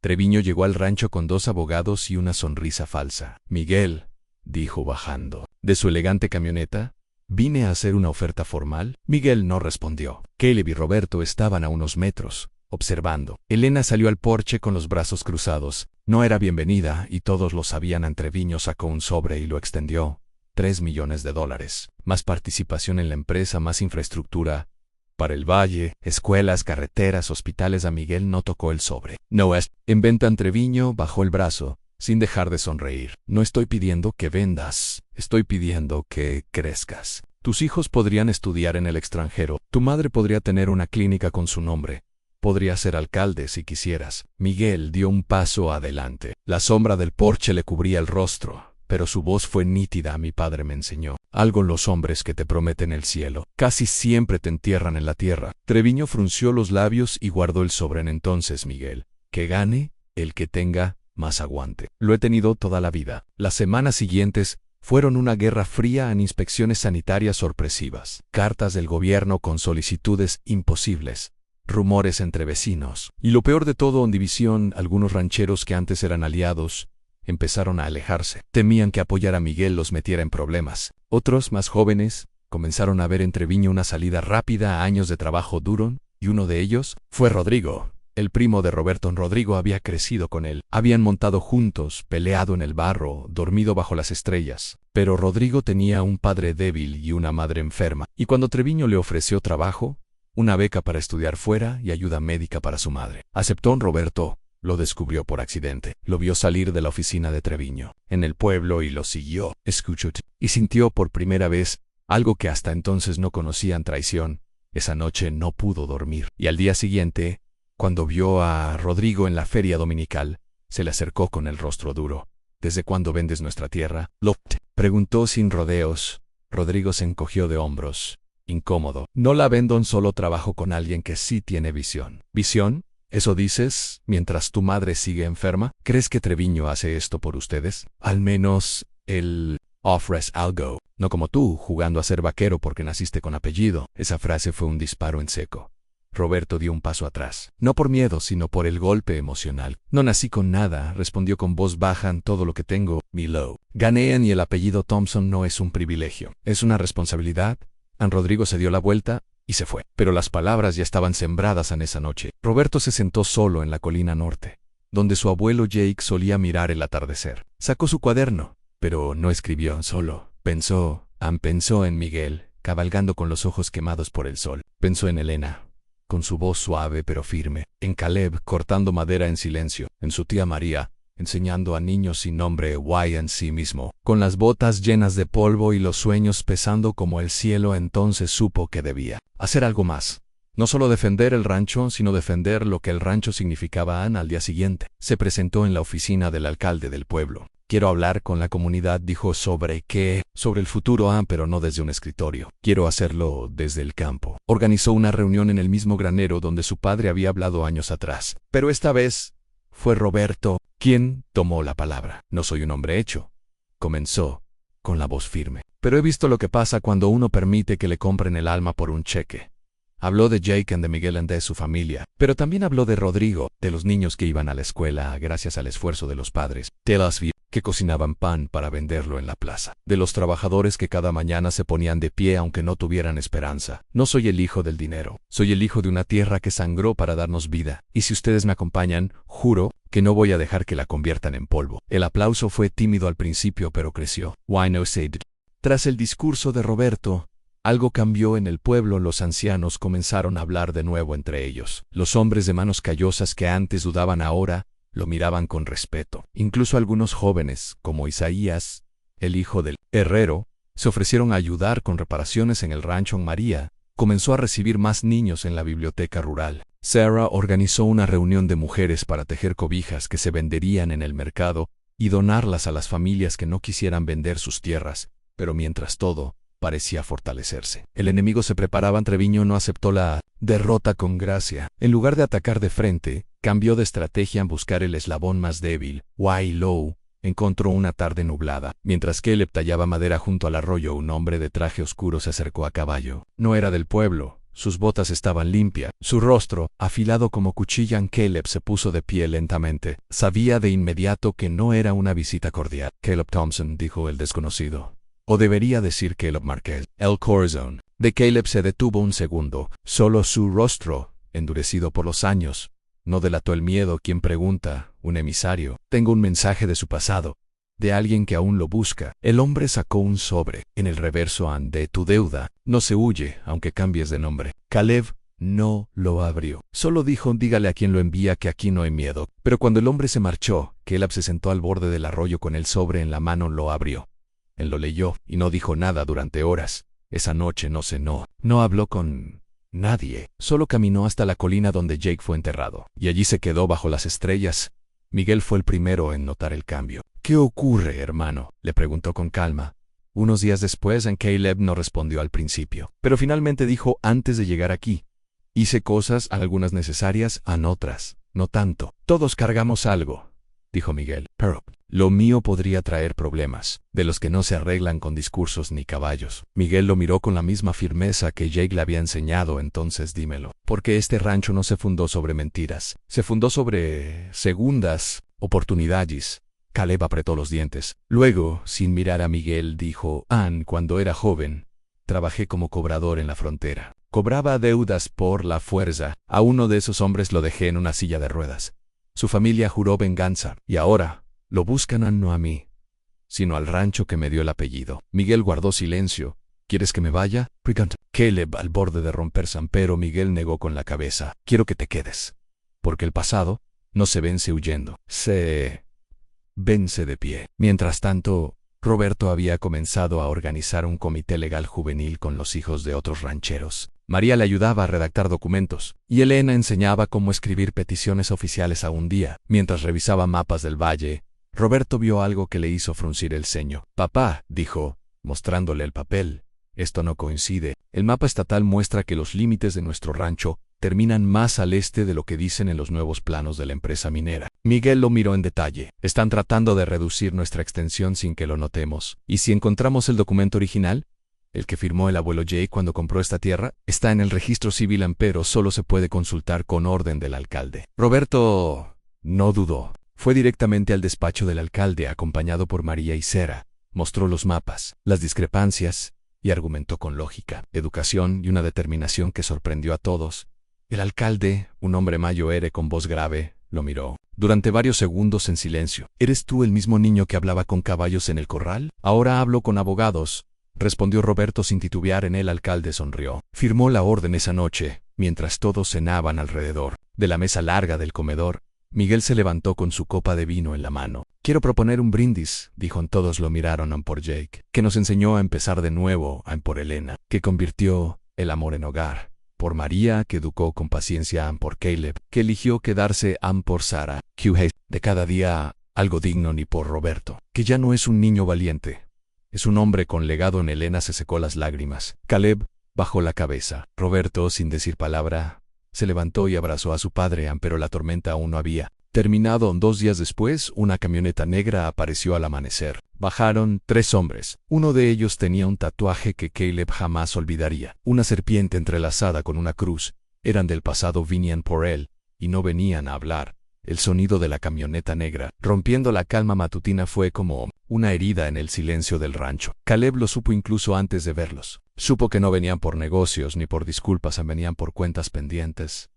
Treviño llegó al rancho con 2 abogados y una sonrisa falsa. «Miguel», dijo bajando de su elegante camioneta, «¿vine a hacer una oferta formal?». Miguel no respondió. Caleb y Roberto estaban a unos metros, observando. Elena salió al porche con los brazos cruzados. No era bienvenida y todos lo sabían. Treviño sacó un sobre y lo extendió. $3 millones. Más participación en la empresa, más infraestructura para el valle, escuelas, carreteras, hospitales. A Miguel no tocó el sobre. «No es en venta». Treviño bajó el brazo, sin dejar de sonreír. «No estoy pidiendo que vendas, estoy pidiendo que crezcas. Tus hijos podrían estudiar en el extranjero, tu madre podría tener una clínica con su nombre, podría ser alcalde si quisieras». Miguel dio un paso adelante. La sombra del porche le cubría el rostro, pero su voz fue nítida. «Mi padre me enseñó algo: los hombres que te prometen el cielo casi siempre te entierran en la tierra». Treviño frunció los labios y guardó el sobre. «Entonces, Miguel, que gane el que tenga más aguante. Lo he tenido toda la vida». Las semanas siguientes fueron una guerra fría en inspecciones sanitarias sorpresivas, cartas del gobierno con solicitudes imposibles, rumores entre vecinos. Y lo peor de todo, en división, algunos rancheros que antes eran aliados empezaron a alejarse. Temían que apoyar a Miguel los metiera en problemas. Otros, más jóvenes, comenzaron a ver en Treviño una salida rápida a años de trabajo duro, y uno de ellos fue Rodrigo. El primo de Roberto. Rodrigo había crecido con él. Habían montado juntos, peleado en el barro, dormido bajo las estrellas. Pero Rodrigo tenía un padre débil y una madre enferma. Y cuando Treviño le ofreció trabajo, una beca para estudiar fuera y ayuda médica para su madre, aceptó. Roberto lo descubrió por accidente. Lo vio salir de la oficina de Treviño en el pueblo y lo siguió. Escuchó y sintió por primera vez algo que hasta entonces no conocían: traición. Esa noche no pudo dormir. Y al día siguiente, cuando vio a Rodrigo en la feria dominical, se le acercó con el rostro duro. ¿Desde cuándo vendes nuestra tierra? Lo preguntó sin rodeos. Rodrigo se encogió de hombros, incómodo. No la vendo, solo trabajo con alguien que sí tiene visión. ¿Visión? ¿Eso dices mientras tu madre sigue enferma? ¿Crees que Treviño hace esto por ustedes? Al menos él ofrece algo. No como tú, jugando a ser vaquero porque naciste con apellido. Esa frase fue un disparo en seco. Roberto dio un paso atrás. No por miedo, sino por el golpe emocional. No nací con nada, respondió con voz baja. Todo lo que tengo, Milo. Gané, y el apellido Thompson no es un privilegio. Es una responsabilidad. Rodrigo se dio la vuelta y se fue. Pero las palabras ya estaban sembradas en esa noche. Roberto se sentó solo en la colina norte, donde su abuelo Jake solía mirar el atardecer. Sacó su cuaderno, pero no escribió solo. Pensó en Miguel, cabalgando con los ojos quemados por el sol. Pensó en Elena, con su voz suave pero firme, en Caleb, cortando madera en silencio, en su tía María, enseñando a niños sin nombre en sí mismo, con las botas llenas de polvo y los sueños pesando como el cielo. Entonces supo que debía hacer algo más. No solo defender el rancho, sino defender lo que el rancho significaba. Al día siguiente, se presentó en la oficina del alcalde del pueblo. Quiero hablar con la comunidad, dijo. ¿Sobre qué? Sobre el futuro, pero no desde un escritorio. Quiero hacerlo desde el campo. Organizó una reunión en el mismo granero donde su padre había hablado años atrás. Pero esta vez fue Roberto quien tomó la palabra. No soy un hombre hecho, comenzó, con la voz firme. Pero he visto lo que pasa cuando uno permite que le compren el alma por un cheque. Habló de Jake y de Miguel y de su familia, pero también habló de Rodrigo, de los niños que iban a la escuela gracias al esfuerzo de los padres, de las que cocinaban pan para venderlo en la plaza, de los trabajadores que cada mañana se ponían de pie aunque no tuvieran esperanza. No soy el hijo del dinero, soy el hijo de una tierra que sangró para darnos vida, y si ustedes me acompañan, juro que no voy a dejar que la conviertan en polvo. El aplauso fue tímido al principio, pero creció. Tras el discurso de Roberto, algo cambió en el pueblo. Los ancianos comenzaron a hablar de nuevo entre ellos. Los hombres de manos callosas que antes dudaban ahora lo miraban con respeto. Incluso algunos jóvenes, como Isaías, el hijo del herrero, se ofrecieron a ayudar con reparaciones en el rancho. María comenzó a recibir más niños en la biblioteca rural. Sarah organizó una reunión de mujeres para tejer cobijas que se venderían en el mercado y donarlas a las familias que no quisieran vender sus tierras. Pero mientras todo parecía fortalecerse, el enemigo se preparaba. Treviño no aceptó la derrota con gracia. En lugar de atacar de frente, cambió de estrategia en buscar el eslabón más débil. Low encontró una tarde nublada. Mientras Caleb tallaba madera junto al arroyo, un hombre de traje oscuro se acercó a caballo. No era del pueblo. Sus botas estaban limpias, su rostro afilado como cuchilla. Caleb se puso de pie lentamente. Sabía de inmediato que no era una visita cordial. Caleb Thompson, dijo el desconocido. O debería decir Caleb Marquez. El corazón de Caleb se detuvo un segundo. Solo su rostro, endurecido por los años, no delató el miedo. ¿Quién pregunta? Un emisario. Tengo un mensaje de su pasado, de alguien que aún lo busca. El hombre sacó un sobre. En el reverso de tu deuda. No se huye, aunque cambies de nombre. Caleb no lo abrió. Solo dijo: dígale a quien lo envía que aquí no hay miedo. Pero cuando el hombre se marchó, Caleb se sentó al borde del arroyo con el sobre en la mano. Lo abrió. Él lo leyó y no dijo nada durante horas. Esa noche no cenó, no habló con nadie. Solo caminó hasta la colina donde Jake fue enterrado, y allí se quedó bajo las estrellas. Miguel fue el primero en notar el cambio. ¿Qué ocurre, hermano?, le preguntó con calma. Unos días después, Caleb no respondió al principio, pero finalmente dijo: antes de llegar aquí, hice cosas, algunas necesarias, otras no tanto. Todos cargamos algo, dijo Miguel. Pero Lo mío podría traer problemas, de los que no se arreglan con discursos ni caballos. Miguel lo miró con la misma firmeza que Jake le había enseñado. Entonces dímelo. Porque este rancho no se fundó sobre mentiras. Se fundó sobre segundas oportunidades. Caleb apretó los dientes. Luego, sin mirar a Miguel, dijo: cuando era joven, trabajé como cobrador en la frontera. Cobraba deudas por la fuerza. A uno de esos hombres lo dejé en una silla de ruedas. Su familia juró venganza, y ahora lo buscan no a mí, sino al rancho que me dio el apellido. Miguel guardó silencio. ¿Quieres que me vaya? Preguntó Caleb, al borde de romperse, pero Miguel negó con la cabeza. Quiero que te quedes, porque el pasado no se vence huyendo, se vence de pie. Mientras tanto, Roberto había comenzado a organizar un comité legal juvenil con los hijos de otros rancheros. María le ayudaba a redactar documentos, y Elena enseñaba cómo escribir peticiones oficiales a un día. Mientras revisaba mapas del valle, Roberto vio algo que le hizo fruncir el ceño. Papá, dijo, mostrándole el papel, esto no coincide. El mapa estatal muestra que los límites de nuestro rancho terminan más al este de lo que dicen en los nuevos planos de la empresa minera. Miguel lo miró en detalle. Están tratando de reducir nuestra extensión sin que lo notemos. ¿Y si encontramos el documento original? El que firmó el abuelo Jake cuando compró esta tierra, está en el registro civil, pero solo se puede consultar con orden del alcalde. Roberto no dudó. Fue directamente al despacho del alcalde acompañado por María y Cera. Mostró los mapas, las discrepancias, y argumentó con lógica, educación y una determinación que sorprendió a todos. El alcalde, un hombre mayor con voz grave, lo miró durante varios segundos en silencio. ¿Eres tú el mismo niño que hablaba con caballos en el corral? Ahora hablo con abogados, respondió Roberto sin titubear. El alcalde sonrió. Firmó la orden esa noche, mientras todos cenaban alrededor de la mesa larga del comedor. Miguel se levantó con su copa de vino en la mano. Quiero proponer un brindis, dijo. Todos lo miraron por Jake, que nos enseñó a empezar de nuevo, por Elena, que convirtió el amor en hogar, por María, que educó con paciencia, por Caleb, que eligió quedarse, por Sara, que de cada día algo digno, ni por Roberto, que ya no es un niño valiente, es un hombre con legado. En Elena se secó las lágrimas. Caleb bajó la cabeza. Roberto, sin decir palabra, se levantó y abrazó a su padre, pero la tormenta aún no había terminado. 2 días después, una camioneta negra apareció al amanecer. Bajaron 3 hombres. Uno de ellos tenía un tatuaje que Caleb jamás olvidaría. Una serpiente entrelazada con una cruz. Eran del pasado, venían por él, y no venían a hablar. El sonido de la camioneta negra, rompiendo la calma matutina, fue como una herida en el silencio del rancho. Caleb lo supo incluso antes de verlos. Supo que no venían por negocios ni por disculpas, venían por cuentas pendientes.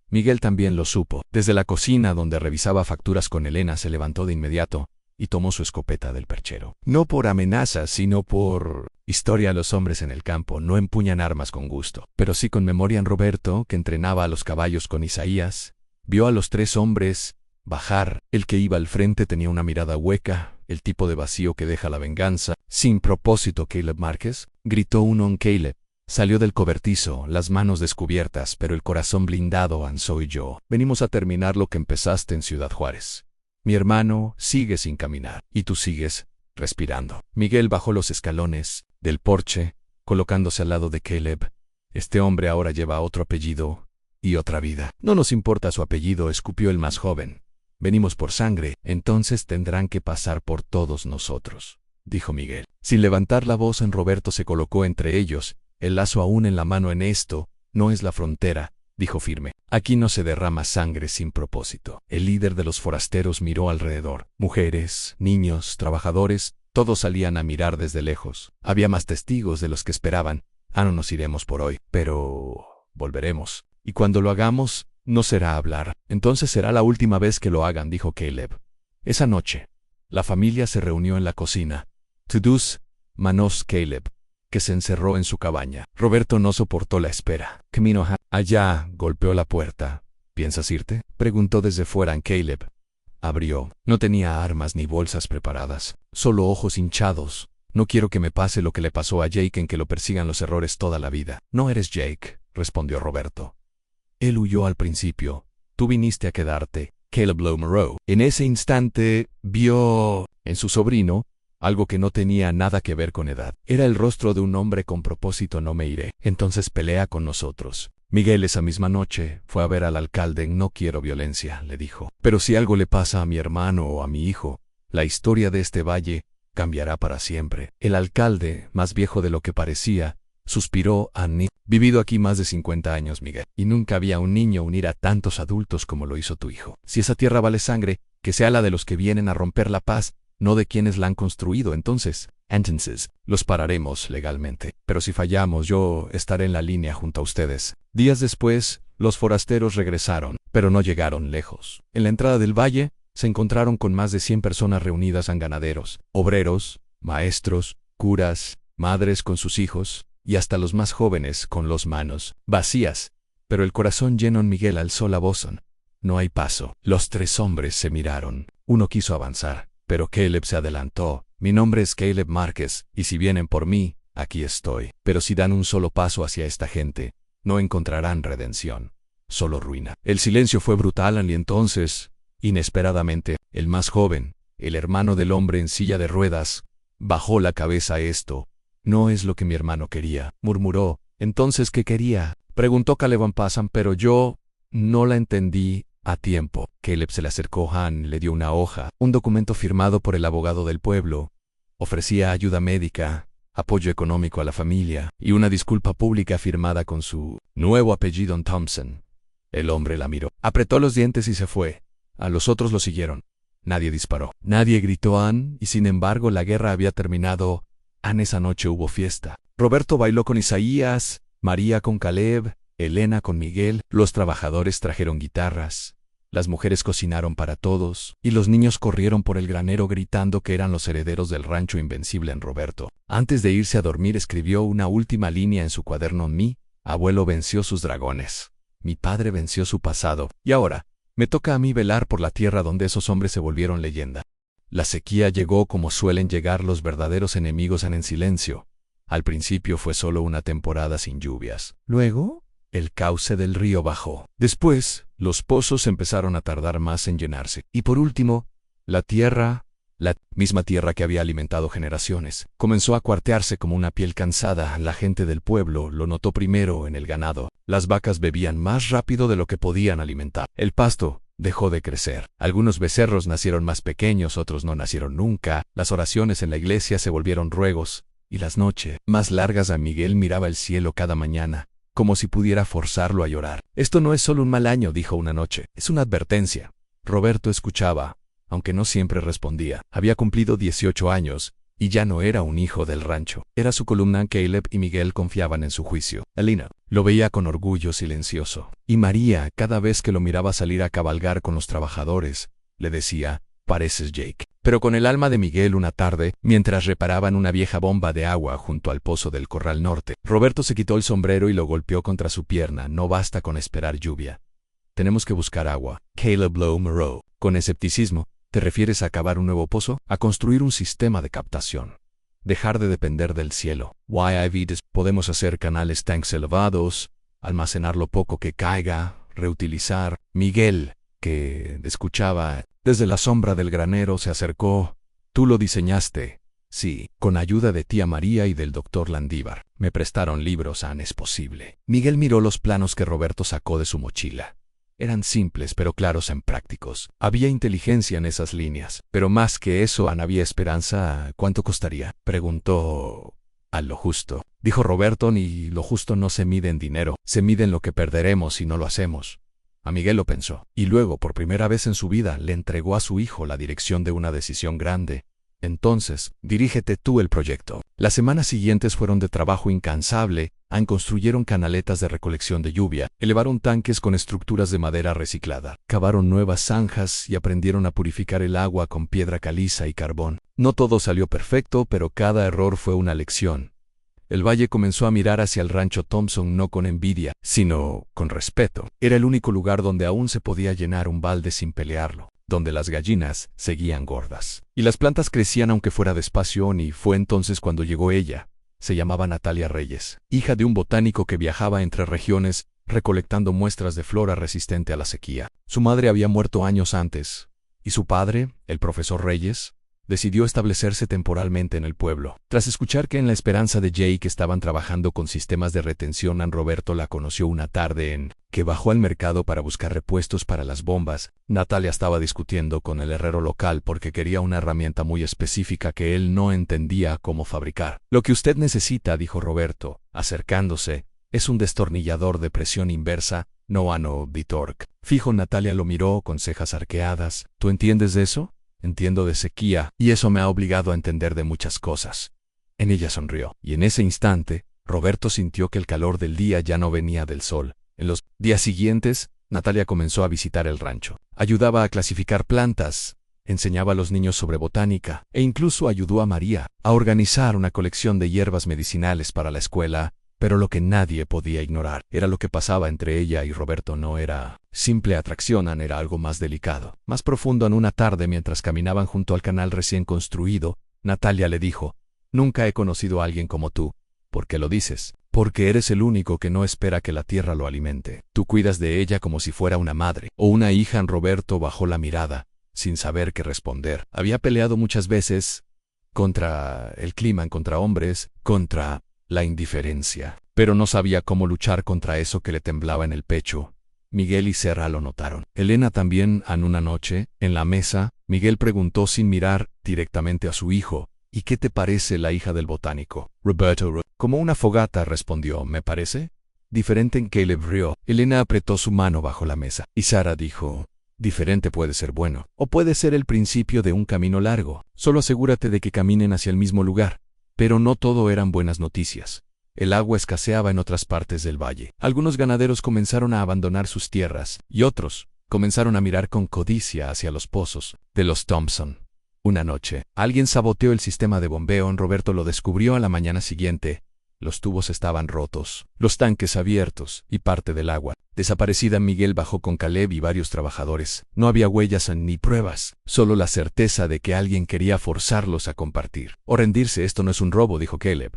Miguel también lo supo. Desde la cocina, donde revisaba facturas con Elena, se levantó de inmediato y tomó su escopeta del perchero. No por amenaza, sino por historia. Los hombres en el campo no empuñan armas con gusto, pero sí con memoria. Roberto, que entrenaba a los caballos con Isaías, vio a los 3 hombres bajar. El que iba al frente tenía una mirada hueca, el tipo de vacío que deja la venganza. Sin propósito, Caleb Márquez, gritó uno. Caleb salió del cobertizo, las manos descubiertas, pero el corazón blindado. Soy yo. Venimos a terminar lo que empezaste en Ciudad Juárez. Mi hermano sigue sin caminar, y tú sigues respirando. Miguel bajó los escalones del porche, colocándose al lado de Caleb. Este hombre ahora lleva otro apellido y otra vida. No nos importa su apellido, escupió el más joven. Venimos por sangre, entonces tendrán que pasar por todos nosotros, dijo Miguel. Sin levantar la voz, Roberto se colocó entre ellos, el lazo aún en la mano. Esto no es la frontera, dijo firme. Aquí no se derrama sangre sin propósito. El líder de los forasteros miró alrededor. Mujeres, niños, trabajadores, todos salían a mirar desde lejos. Había más testigos de los que esperaban. No nos iremos por hoy, pero volveremos. Y cuando lo hagamos, no será hablar. Entonces será la última vez que lo hagan, dijo Caleb. Esa noche, la familia se reunió en la cocina. Tudus, manos Caleb, que se encerró en su cabaña. Roberto no soportó la espera. Camino allá, golpeó la puerta. ¿Piensas irte?, preguntó desde fuera. Caleb abrió. No tenía armas ni bolsas preparadas, solo ojos hinchados. No quiero que me pase lo que le pasó a Jake, en que lo persigan los errores toda la vida. No eres Jake, respondió Roberto. Él huyó al principio. Tú viniste a quedarte. Caleb lo miró. En ese instante, vio en su sobrino algo que no tenía nada que ver con edad. Era el rostro de un hombre con propósito. No me iré. Entonces pelea con nosotros. Miguel esa misma noche fue a ver al alcalde. No quiero violencia, le dijo. Pero si algo le pasa a mi hermano o a mi hijo, La historia de este valle cambiará para siempre. El alcalde, más viejo de lo que parecía, suspiró. Vivido aquí más de 50 años, Miguel, y nunca había un niño unir a tantos adultos como lo hizo tu hijo. Si esa tierra vale sangre, que sea la de los que vienen a romper la paz, no de quienes la han construido. Entonces, los pararemos legalmente. Pero si fallamos, yo estaré en la línea junto a ustedes. Días después, los forasteros regresaron, pero no llegaron lejos. En la entrada del valle, se encontraron con más de 100 personas reunidas, ganaderos, obreros, maestros, curas, madres con sus hijos, y hasta los más jóvenes con las manos vacías. Pero el corazón lleno en Miguel alzó la voz. No hay paso. Los 3 hombres se miraron. Uno quiso avanzar, pero Caleb se adelantó. Mi nombre es Caleb Márquez, y si vienen por mí, aquí estoy. Pero si dan un solo paso hacia esta gente, no encontrarán redención, solo ruina. El silencio fue brutal y entonces, inesperadamente, el más joven, el hermano del hombre en silla de ruedas, bajó la cabeza. Esto no es lo que mi hermano quería, murmuró. ¿Entonces qué quería?, preguntó Caleb Passan, pero yo no la entendí a tiempo. Caleb se le acercó. Han le dio una hoja, un documento firmado por el abogado del pueblo. Ofrecía ayuda médica, apoyo económico a la familia y una disculpa pública firmada con su nuevo apellido Thompson. El hombre la miró, apretó los dientes y se fue. A los otros lo siguieron. Nadie disparó, nadie gritó y sin embargo la guerra había terminado. Esa noche hubo fiesta. Roberto bailó con Isaías, María con Caleb, Elena con Miguel. Los trabajadores trajeron guitarras, las mujeres cocinaron para todos, y los niños corrieron por el granero gritando que eran los herederos del rancho invencible en Roberto. Antes de irse a dormir escribió una última línea en su cuaderno. Mi abuelo venció sus dragones. Mi padre venció su pasado. Y ahora, me toca a mí velar por la tierra donde esos hombres se volvieron leyenda. La sequía llegó como suelen llegar los verdaderos enemigos en silencio. Al principio fue solo una temporada sin lluvias. Luego, el cauce del río bajó. Después, los pozos empezaron a tardar más en llenarse. Y por último, la tierra, la misma tierra que había alimentado generaciones, comenzó a cuartearse como una piel cansada. La gente del pueblo lo notó primero en el ganado. Las vacas bebían más rápido de lo que podían alimentar. El pasto dejó de crecer. Algunos becerros nacieron más pequeños, otros no nacieron nunca. Las oraciones en la iglesia se volvieron ruegos, y las noches más largas. A Miguel miraba el cielo cada mañana, como si pudiera forzarlo a llorar. Esto no es solo un mal año, dijo una noche, es una advertencia. Roberto escuchaba, aunque no siempre respondía. Había cumplido 18 años, y ya no era un hijo del rancho. Era su columna. Caleb y Miguel confiaban en su juicio. Elena lo veía con orgullo silencioso. Y María, cada vez que lo miraba salir a cabalgar con los trabajadores, le decía, pareces Jake. Pero con el alma de Miguel una tarde, mientras reparaban una vieja bomba de agua junto al pozo del Corral Norte, Roberto se quitó el sombrero y lo golpeó contra su pierna. No basta con esperar lluvia. Tenemos que buscar agua. Caleb lo miró con escepticismo. ¿Te refieres a cavar un nuevo pozo? A construir un sistema de captación. Dejar de depender del cielo. Podemos hacer canales tanques elevados, almacenar lo poco que caiga, reutilizar. Miguel, que escuchaba desde la sombra del granero, se acercó. ¿Tú lo diseñaste? Sí, con ayuda de tía María y del doctor Landívar. Me prestaron libros. Es posible. Miguel miró los planos que Roberto sacó de su mochila. Eran simples pero claros en prácticos. Había inteligencia en esas líneas. Pero más que eso, había esperanza. ¿Cuánto costaría?, preguntó. A lo justo, dijo Roberto, y lo justo no se mide en dinero, se mide en lo que perderemos si no lo hacemos. A Miguel lo pensó, y luego, por primera vez en su vida, le entregó a su hijo la dirección de una decisión grande. Entonces, dirígete tú el proyecto. Las semanas siguientes fueron de trabajo incansable. Construyeron canaletas de recolección de lluvia, elevaron tanques con estructuras de madera reciclada, cavaron nuevas zanjas y aprendieron a purificar el agua con piedra caliza y carbón. No todo salió perfecto, pero cada error fue una lección. El valle comenzó a mirar hacia el rancho Thompson no con envidia, sino con respeto. Era el único lugar donde aún se podía llenar un balde sin pelearlo, donde las gallinas seguían gordas y las plantas crecían aunque fuera despacio. Y fue entonces cuando llegó ella. Se llamaba Natalia Reyes, hija de un botánico que viajaba entre regiones recolectando muestras de flora resistente a la sequía. Su madre había muerto años antes, y su padre, el profesor Reyes, decidió establecerse temporalmente en el pueblo. Tras escuchar que en la Esperanza de Jake estaban trabajando con sistemas de retención, Roberto la conoció una tarde en que bajó al mercado para buscar repuestos para las bombas. Natalia estaba discutiendo con el herrero local porque quería una herramienta muy específica que él no entendía cómo fabricar. Lo que usted necesita, dijo Roberto, acercándose, es un destornillador de presión inversa, no ano de torque. Fijo, Natalia lo miró con cejas arqueadas. ¿Tú entiendes de eso? Entiendo de sequía, y eso me ha obligado a entender de muchas cosas. En ella sonrió, y en ese instante, Roberto sintió que el calor del día ya no venía del sol. En los días siguientes, Natalia comenzó a visitar el rancho. Ayudaba a clasificar plantas, enseñaba a los niños sobre botánica, e incluso ayudó a María a organizar una colección de hierbas medicinales para la escuela. Pero lo que nadie podía ignorar era lo que pasaba entre ella y Roberto. No era simple atracción, era algo más delicado, más profundo. En una tarde, mientras caminaban junto al canal recién construido, Natalia le dijo: «Nunca he conocido a alguien como tú. ¿Por qué lo dices?» «Porque eres el único que no espera que la tierra lo alimente. Tú cuidas de ella como si fuera una madre o una hija». Roberto bajó la mirada, sin saber qué responder. Había peleado muchas veces contra el clima, contra hombres, contra la indiferencia, pero no sabía cómo luchar contra eso que le temblaba en el pecho. Miguel y Serra lo notaron. Elena también. En una noche, en la mesa, Miguel preguntó sin mirar directamente a su hijo: «¿Y qué te parece la hija del botánico?» Roberto, como una fogata, respondió: «¿Me parece?» Diferente. En Caleb rió. Elena apretó su mano bajo la mesa, y Sara dijo: «Diferente puede ser bueno, o puede ser el principio de un camino largo. Solo asegúrate de que caminen hacia el mismo lugar». Pero no todo eran buenas noticias. El agua escaseaba en otras partes del valle. Algunos ganaderos comenzaron a abandonar sus tierras, y otros comenzaron a mirar con codicia hacia los pozos de los Thompson. Una noche, alguien saboteó el sistema de bombeo. Roberto lo descubrió a la mañana siguiente. Los tubos estaban rotos, los tanques abiertos, y parte del agua desaparecida. Miguel bajó con Caleb y varios trabajadores. No había huellas ni pruebas, solo la certeza de que alguien quería forzarlos a compartir o rendirse. «Esto no es un robo», dijo Caleb.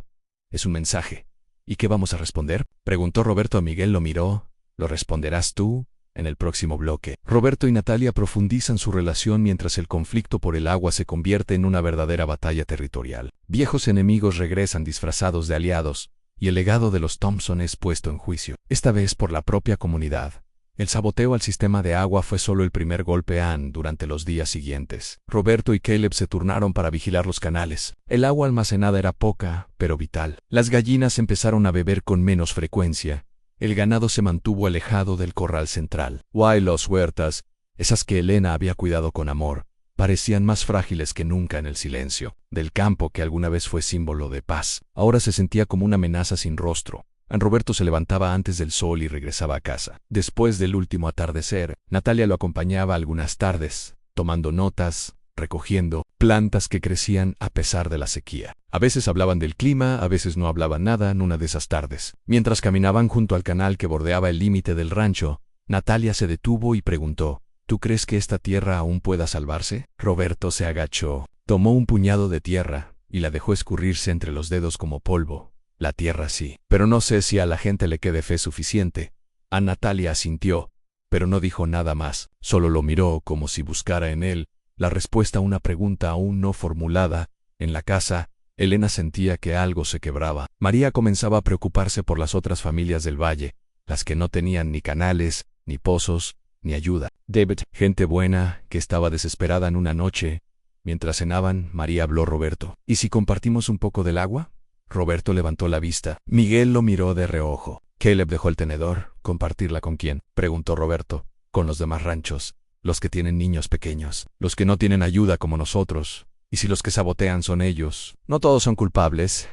«Es un mensaje». «¿Y qué vamos a responder?», preguntó Roberto a Miguel. Lo miró. «Lo responderás tú en el próximo bloque». Roberto y Natalia profundizan su relación mientras el conflicto por el agua se convierte en una verdadera batalla territorial. Viejos enemigos regresan disfrazados de aliados, y el legado de los Thompson es puesto en juicio, esta vez por la propia comunidad. El saboteo al sistema de agua fue solo el primer golpe. Durante los días siguientes, Roberto y Caleb se turnaron para vigilar los canales. El agua almacenada era poca, pero vital. Las gallinas empezaron a beber con menos frecuencia. El ganado se mantuvo alejado del corral central. Las huertas, esas que Elena había cuidado con amor, parecían más frágiles que nunca en el silencio del campo que alguna vez fue símbolo de paz. Ahora se sentía como una amenaza sin rostro. Roberto se levantaba antes del sol y regresaba a casa. Después del último atardecer, Natalia lo acompañaba algunas tardes, tomando notas, recogiendo plantas que crecían a pesar de la sequía. A veces hablaban del clima, a veces no hablaban nada. En una de esas tardes, mientras caminaban junto al canal que bordeaba el límite del rancho, Natalia se detuvo y preguntó: «¿Tú crees que esta tierra aún pueda salvarse?» Roberto se agachó, tomó un puñado de tierra y la dejó escurrirse entre los dedos como polvo. «La tierra sí, pero no sé si a la gente le quede fe suficiente». Natalia asintió, pero no dijo nada más. Solo lo miró como si buscara en él la respuesta a una pregunta aún no formulada. En la casa, Elena sentía que algo se quebraba. María comenzaba a preocuparse por las otras familias del valle, las que no tenían ni canales, ni pozos, ni ayuda. David, gente buena, que estaba desesperada. En una noche, mientras cenaban, María habló: «Roberto, ¿y si compartimos un poco del agua?» Roberto levantó la vista. Miguel lo miró de reojo. Caleb dejó el tenedor. «¿Compartirla con quién?», preguntó Roberto. «Con los demás ranchos, los que tienen niños pequeños, los que no tienen ayuda como nosotros. Y si los que sabotean son ellos, no todos son culpables.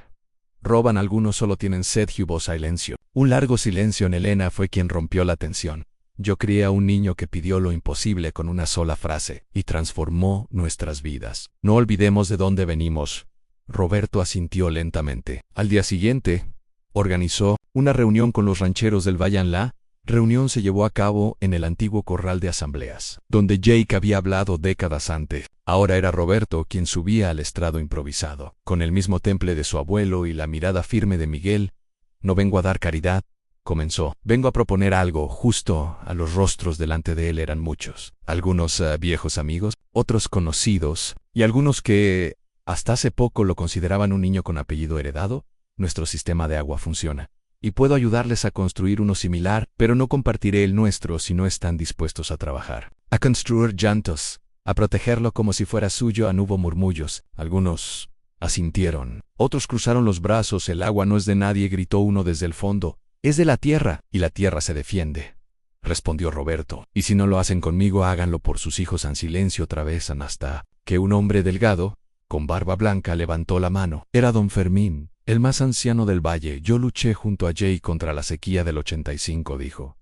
Roban, algunos solo tienen sed». Hubo silencio. Un largo silencio. En Elena fue quien rompió la tensión. «Yo crié a un niño que pidió lo imposible con una sola frase, y transformó nuestras vidas. No olvidemos de dónde venimos». Roberto asintió lentamente. Al día siguiente, organizó una reunión con los rancheros del valle. La reunión se llevó a cabo en el antiguo corral de asambleas, donde Jake había hablado décadas antes. Ahora era Roberto quien subía al estrado improvisado, con el mismo temple de su abuelo y la mirada firme de Miguel. «No vengo a dar caridad», comenzó. «Vengo a proponer algo». Justo a los rostros delante de él eran muchos. Algunos viejos amigos, otros conocidos, y algunos que hasta hace poco lo consideraban un niño con apellido heredado. «Nuestro sistema de agua funciona, y puedo ayudarles a construir uno similar, pero no compartiré el nuestro si no están dispuestos a trabajar. A construir llantos, a protegerlo como si fuera suyo. Hubo murmullos. Algunos asintieron. Otros cruzaron los brazos. El agua no es de nadie, gritó uno desde el fondo. Es de la tierra, y la tierra se defiende, respondió Roberto. Y si no lo hacen conmigo, háganlo por sus hijos. En silencio atravesan hasta que un hombre delgado, con barba blanca, levantó la mano. Era don Fermín, el más anciano del valle. Yo luché junto a Jay contra la sequía del 85, dijo.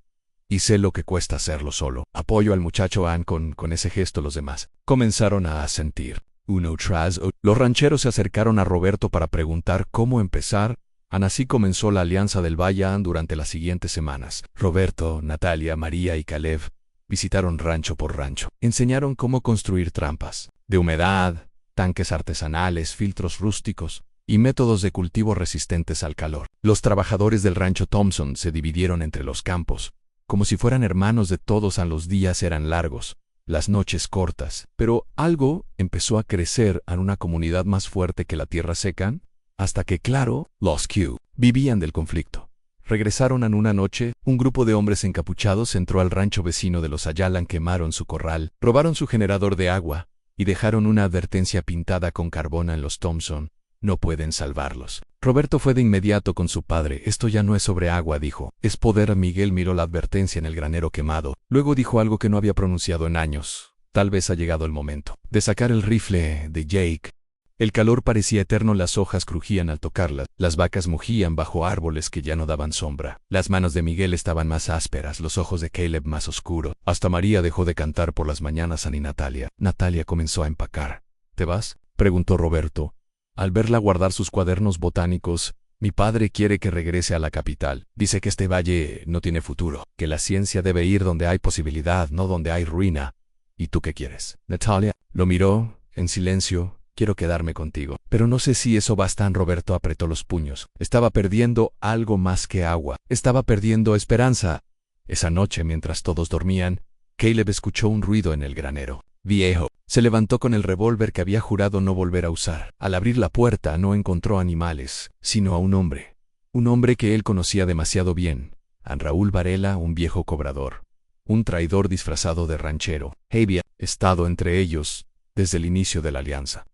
Y sé lo que cuesta hacerlo solo. Apoyo al muchacho Ann. Con ese gesto los demás comenzaron a asentir. Uno tras otro. Los rancheros se acercaron a Roberto para preguntar cómo empezar. Así comenzó la Alianza del Valle Ann durante las siguientes semanas. Roberto, Natalia, María y Caleb visitaron rancho por rancho. Enseñaron cómo construir trampas de humedad, tanques artesanales, filtros rústicos y métodos de cultivo resistentes al calor. Los trabajadores del rancho Thompson se dividieron entre los campos, como si fueran hermanos de todos. Los días eran largos, las noches cortas, pero algo empezó a crecer en una comunidad más fuerte que la tierra seca, hasta que, claro, los Q vivían del conflicto. Regresaron en una noche. Un grupo de hombres encapuchados entró al rancho vecino de los Ayalan, quemaron su corral, robaron su generador de agua y dejaron una advertencia pintada con carbón en los Thompson. No pueden salvarlos. Roberto fue de inmediato con su padre. Esto ya no es sobre agua, dijo. Es poder. Miguel miró la advertencia en el granero quemado. Luego dijo algo que no había pronunciado en años. Tal vez ha llegado el momento de sacar el rifle de Jake. El calor parecía eterno. Las hojas crujían al tocarlas. Las vacas mugían bajo árboles que ya no daban sombra. Las manos de Miguel estaban más ásperas, los ojos de Caleb más oscuros. Hasta María dejó de cantar por las mañanas. Ni Natalia. Natalia comenzó a empacar. ¿Te vas?, preguntó Roberto. Al verla guardar sus cuadernos botánicos. Mi padre quiere que regrese a la capital. Dice que este valle no tiene futuro, que la ciencia debe ir donde hay posibilidad, no donde hay ruina. ¿Y tú qué quieres? Natalia lo miró, en silencio. Quiero quedarme contigo. Pero no sé si eso basta. Roberto apretó los puños. Estaba perdiendo algo más que agua. Estaba perdiendo esperanza. Esa noche, mientras todos dormían, Caleb escuchó un ruido en el granero. Viejo. Se levantó con el revólver que había jurado no volver a usar. Al abrir la puerta no encontró animales, sino a un hombre. Un hombre que él conocía demasiado bien. A Raúl Varela, un viejo cobrador. Un traidor disfrazado de ranchero. Había estado entre ellos desde el inicio de la alianza.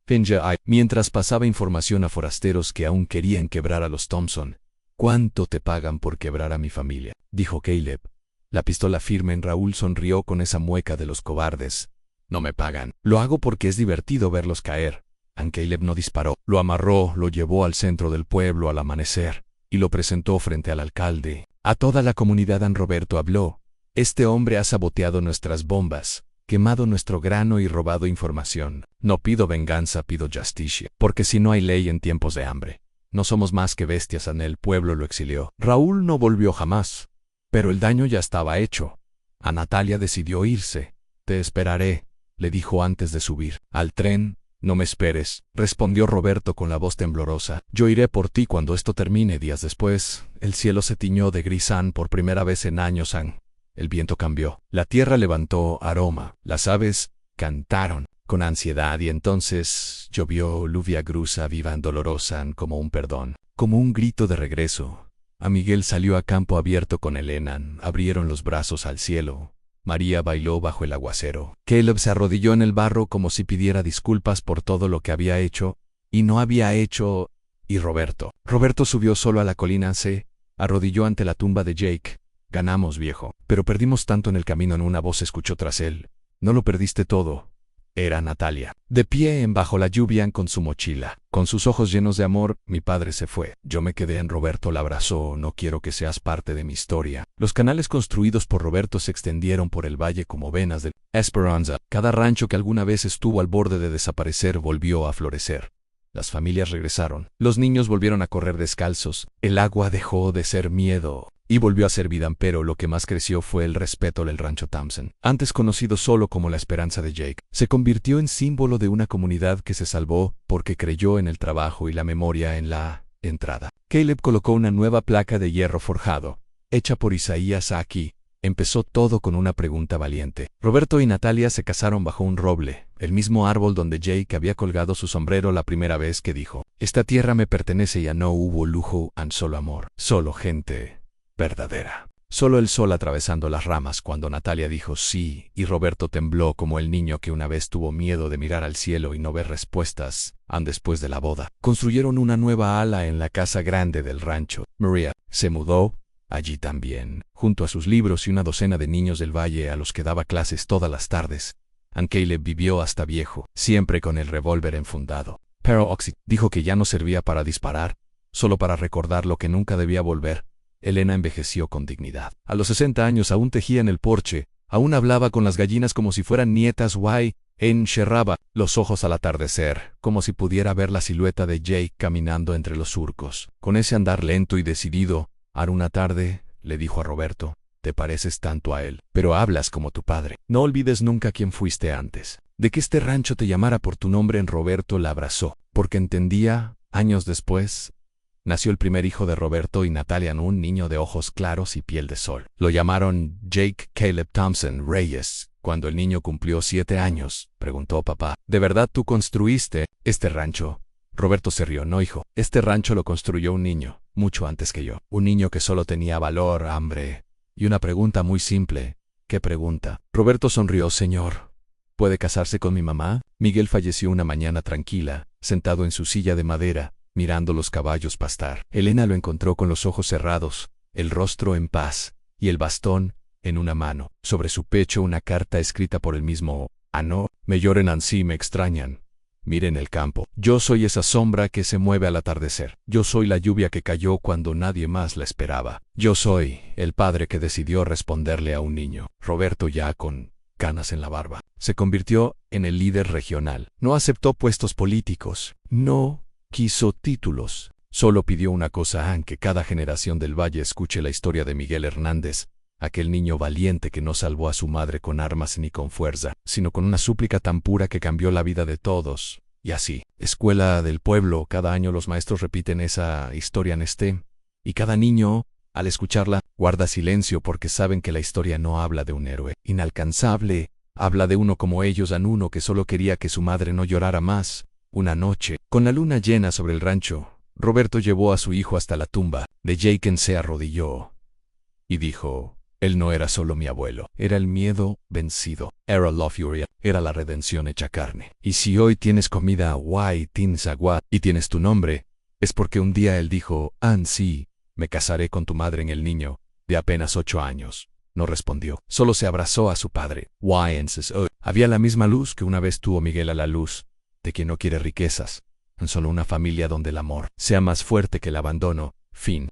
Mientras pasaba información a forasteros que aún querían quebrar a los Thompson. ¿Cuánto te pagan por quebrar a mi familia?, dijo Caleb. La pistola firme en Raúl sonrió con esa mueca de los cobardes. No me pagan. Lo hago porque es divertido verlos caer. Caleb no disparó. Lo amarró, lo llevó al centro del pueblo al amanecer y lo presentó frente al alcalde. A toda la comunidad. Roberto habló. Este hombre ha saboteado nuestras bombas, quemado nuestro grano y robado información. No pido venganza, pido justicia. Porque si no hay ley en tiempos de hambre, no somos más que bestias. El pueblo lo exilió. Raúl no volvió jamás. Pero el daño ya estaba hecho. A Natalia decidió irse. Te esperaré, le dijo antes de subir al tren. No me esperes, respondió Roberto con la voz temblorosa. Yo iré por ti cuando esto termine. Días después, el cielo se tiñó de gris por primera vez en años. El viento cambió. La tierra levantó aroma. Las aves cantaron con ansiedad y entonces llovió lluvia gruesa, viva y dolorosa, como un perdón, como un grito de regreso. A Miguel salió a campo abierto con Elena. Abrieron los brazos al cielo. María bailó bajo el aguacero. Caleb se arrodilló en el barro como si pidiera disculpas por todo lo que había hecho y no había hecho. Y Roberto subió solo a la colina. Se arrodilló ante la tumba de Jake. Ganamos, viejo, pero perdimos tanto en el camino. En una voz escuchó tras él. No lo perdiste todo. Era Natalia, de pie bajo la lluvia con su mochila, con sus ojos llenos de amor. Mi padre se fue. Yo me quedé. Roberto la abrazó. No quiero que seas parte de mi historia. Los canales construidos por Roberto se extendieron por el valle como venas de Esperanza. Cada rancho que alguna vez estuvo al borde de desaparecer volvió a florecer. Las familias regresaron. Los niños volvieron a correr descalzos. El agua dejó de ser miedo y volvió a ser vida, pero lo que más creció fue el respeto del rancho Thompson. Antes conocido solo como la esperanza de Jake, se convirtió en símbolo de una comunidad que se salvó porque creyó en el trabajo y la memoria en la entrada. Caleb colocó una nueva placa de hierro forjado, hecha por Isaías aquí, Empezó todo con una pregunta valiente. Roberto y Natalia se casaron bajo un roble, el mismo árbol donde Jake había colgado su sombrero la primera vez que dijo: «Esta tierra me pertenece». Ya no hubo lujo, solo amor, solo gente verdadera. Solo el sol atravesando las ramas cuando Natalia dijo sí, y Roberto tembló como el niño que una vez tuvo miedo de mirar al cielo y no ver respuestas. Después de la boda, construyeron una nueva ala en la casa grande del rancho. María se mudó allí también, junto a sus libros y una docena de niños del valle a los que daba clases todas las tardes. Caleb vivió hasta viejo, siempre con el revólver enfundado. Pero Oxy dijo que ya no servía para disparar, solo para recordar lo que nunca debía volver. Elena envejeció con dignidad. A los 60 años aún tejía en el porche, aún hablaba con las gallinas como si fueran nietas. Encerraba los ojos al atardecer, como si pudiera ver la silueta de Jake caminando entre los surcos. Con ese andar lento y decidido, una tarde le dijo a Roberto: «Te pareces tanto a él, pero hablas como tu padre. No olvides nunca quién fuiste antes. De que este rancho te llamara por tu nombre». Roberto la abrazó, porque entendía. Años después, nació el primer hijo de Roberto y Natalia, un niño de ojos claros y piel de sol. Lo llamaron Jake Caleb Thompson Reyes. Cuando el niño cumplió 7 años, preguntó: «Papá, ¿de verdad tú construiste este rancho?». Roberto se rió: «No, hijo, este rancho lo construyó un niño, mucho antes que yo. Un niño que solo tenía valor, hambre y una pregunta muy simple». «¿Qué pregunta?». Roberto sonrió: «Señor, ¿puede casarse con mi mamá?». Miguel falleció una mañana tranquila, sentado en su silla de madera, mirando los caballos pastar. Elena lo encontró con los ojos cerrados, el rostro en paz, y el bastón en una mano. Sobre su pecho una carta escrita por él mismo. «No me lloren así, me extrañan. Miren el campo. Yo soy esa sombra que se mueve al atardecer. Yo soy la lluvia que cayó cuando nadie más la esperaba. Yo soy el padre que decidió responderle a un niño». Roberto, ya con canas en la barba, se convirtió en el líder regional. No aceptó puestos políticos. No quiso títulos. Solo pidió una cosa: que cada generación del valle escuche la historia de Miguel Hernández, aquel niño valiente que no salvó a su madre con armas ni con fuerza, sino con una súplica tan pura que cambió la vida de todos. Y así, Escuela del Pueblo, cada año los maestros repiten esa historia y cada niño, al escucharla, guarda silencio porque saben que la historia no habla de un héroe inalcanzable, habla de uno como ellos, uno que solo quería que su madre no llorara más. Una noche, con la luna llena sobre el rancho, Roberto llevó a su hijo hasta la tumba de Jake. Se arrodilló y dijo: «Él no era solo mi abuelo, era el miedo vencido, era la furia, era la redención hecha carne. Y si hoy tienes comida, tienes agua y tienes tu nombre, es porque un día él dijo: sí, me casaré con tu madre». En el niño, de apenas 8 años, no respondió, solo se abrazó a su padre. Había la misma luz que una vez tuvo Miguel, a la luz de quien no quiere riquezas, solo una familia donde el amor sea más fuerte que el abandono. Fin.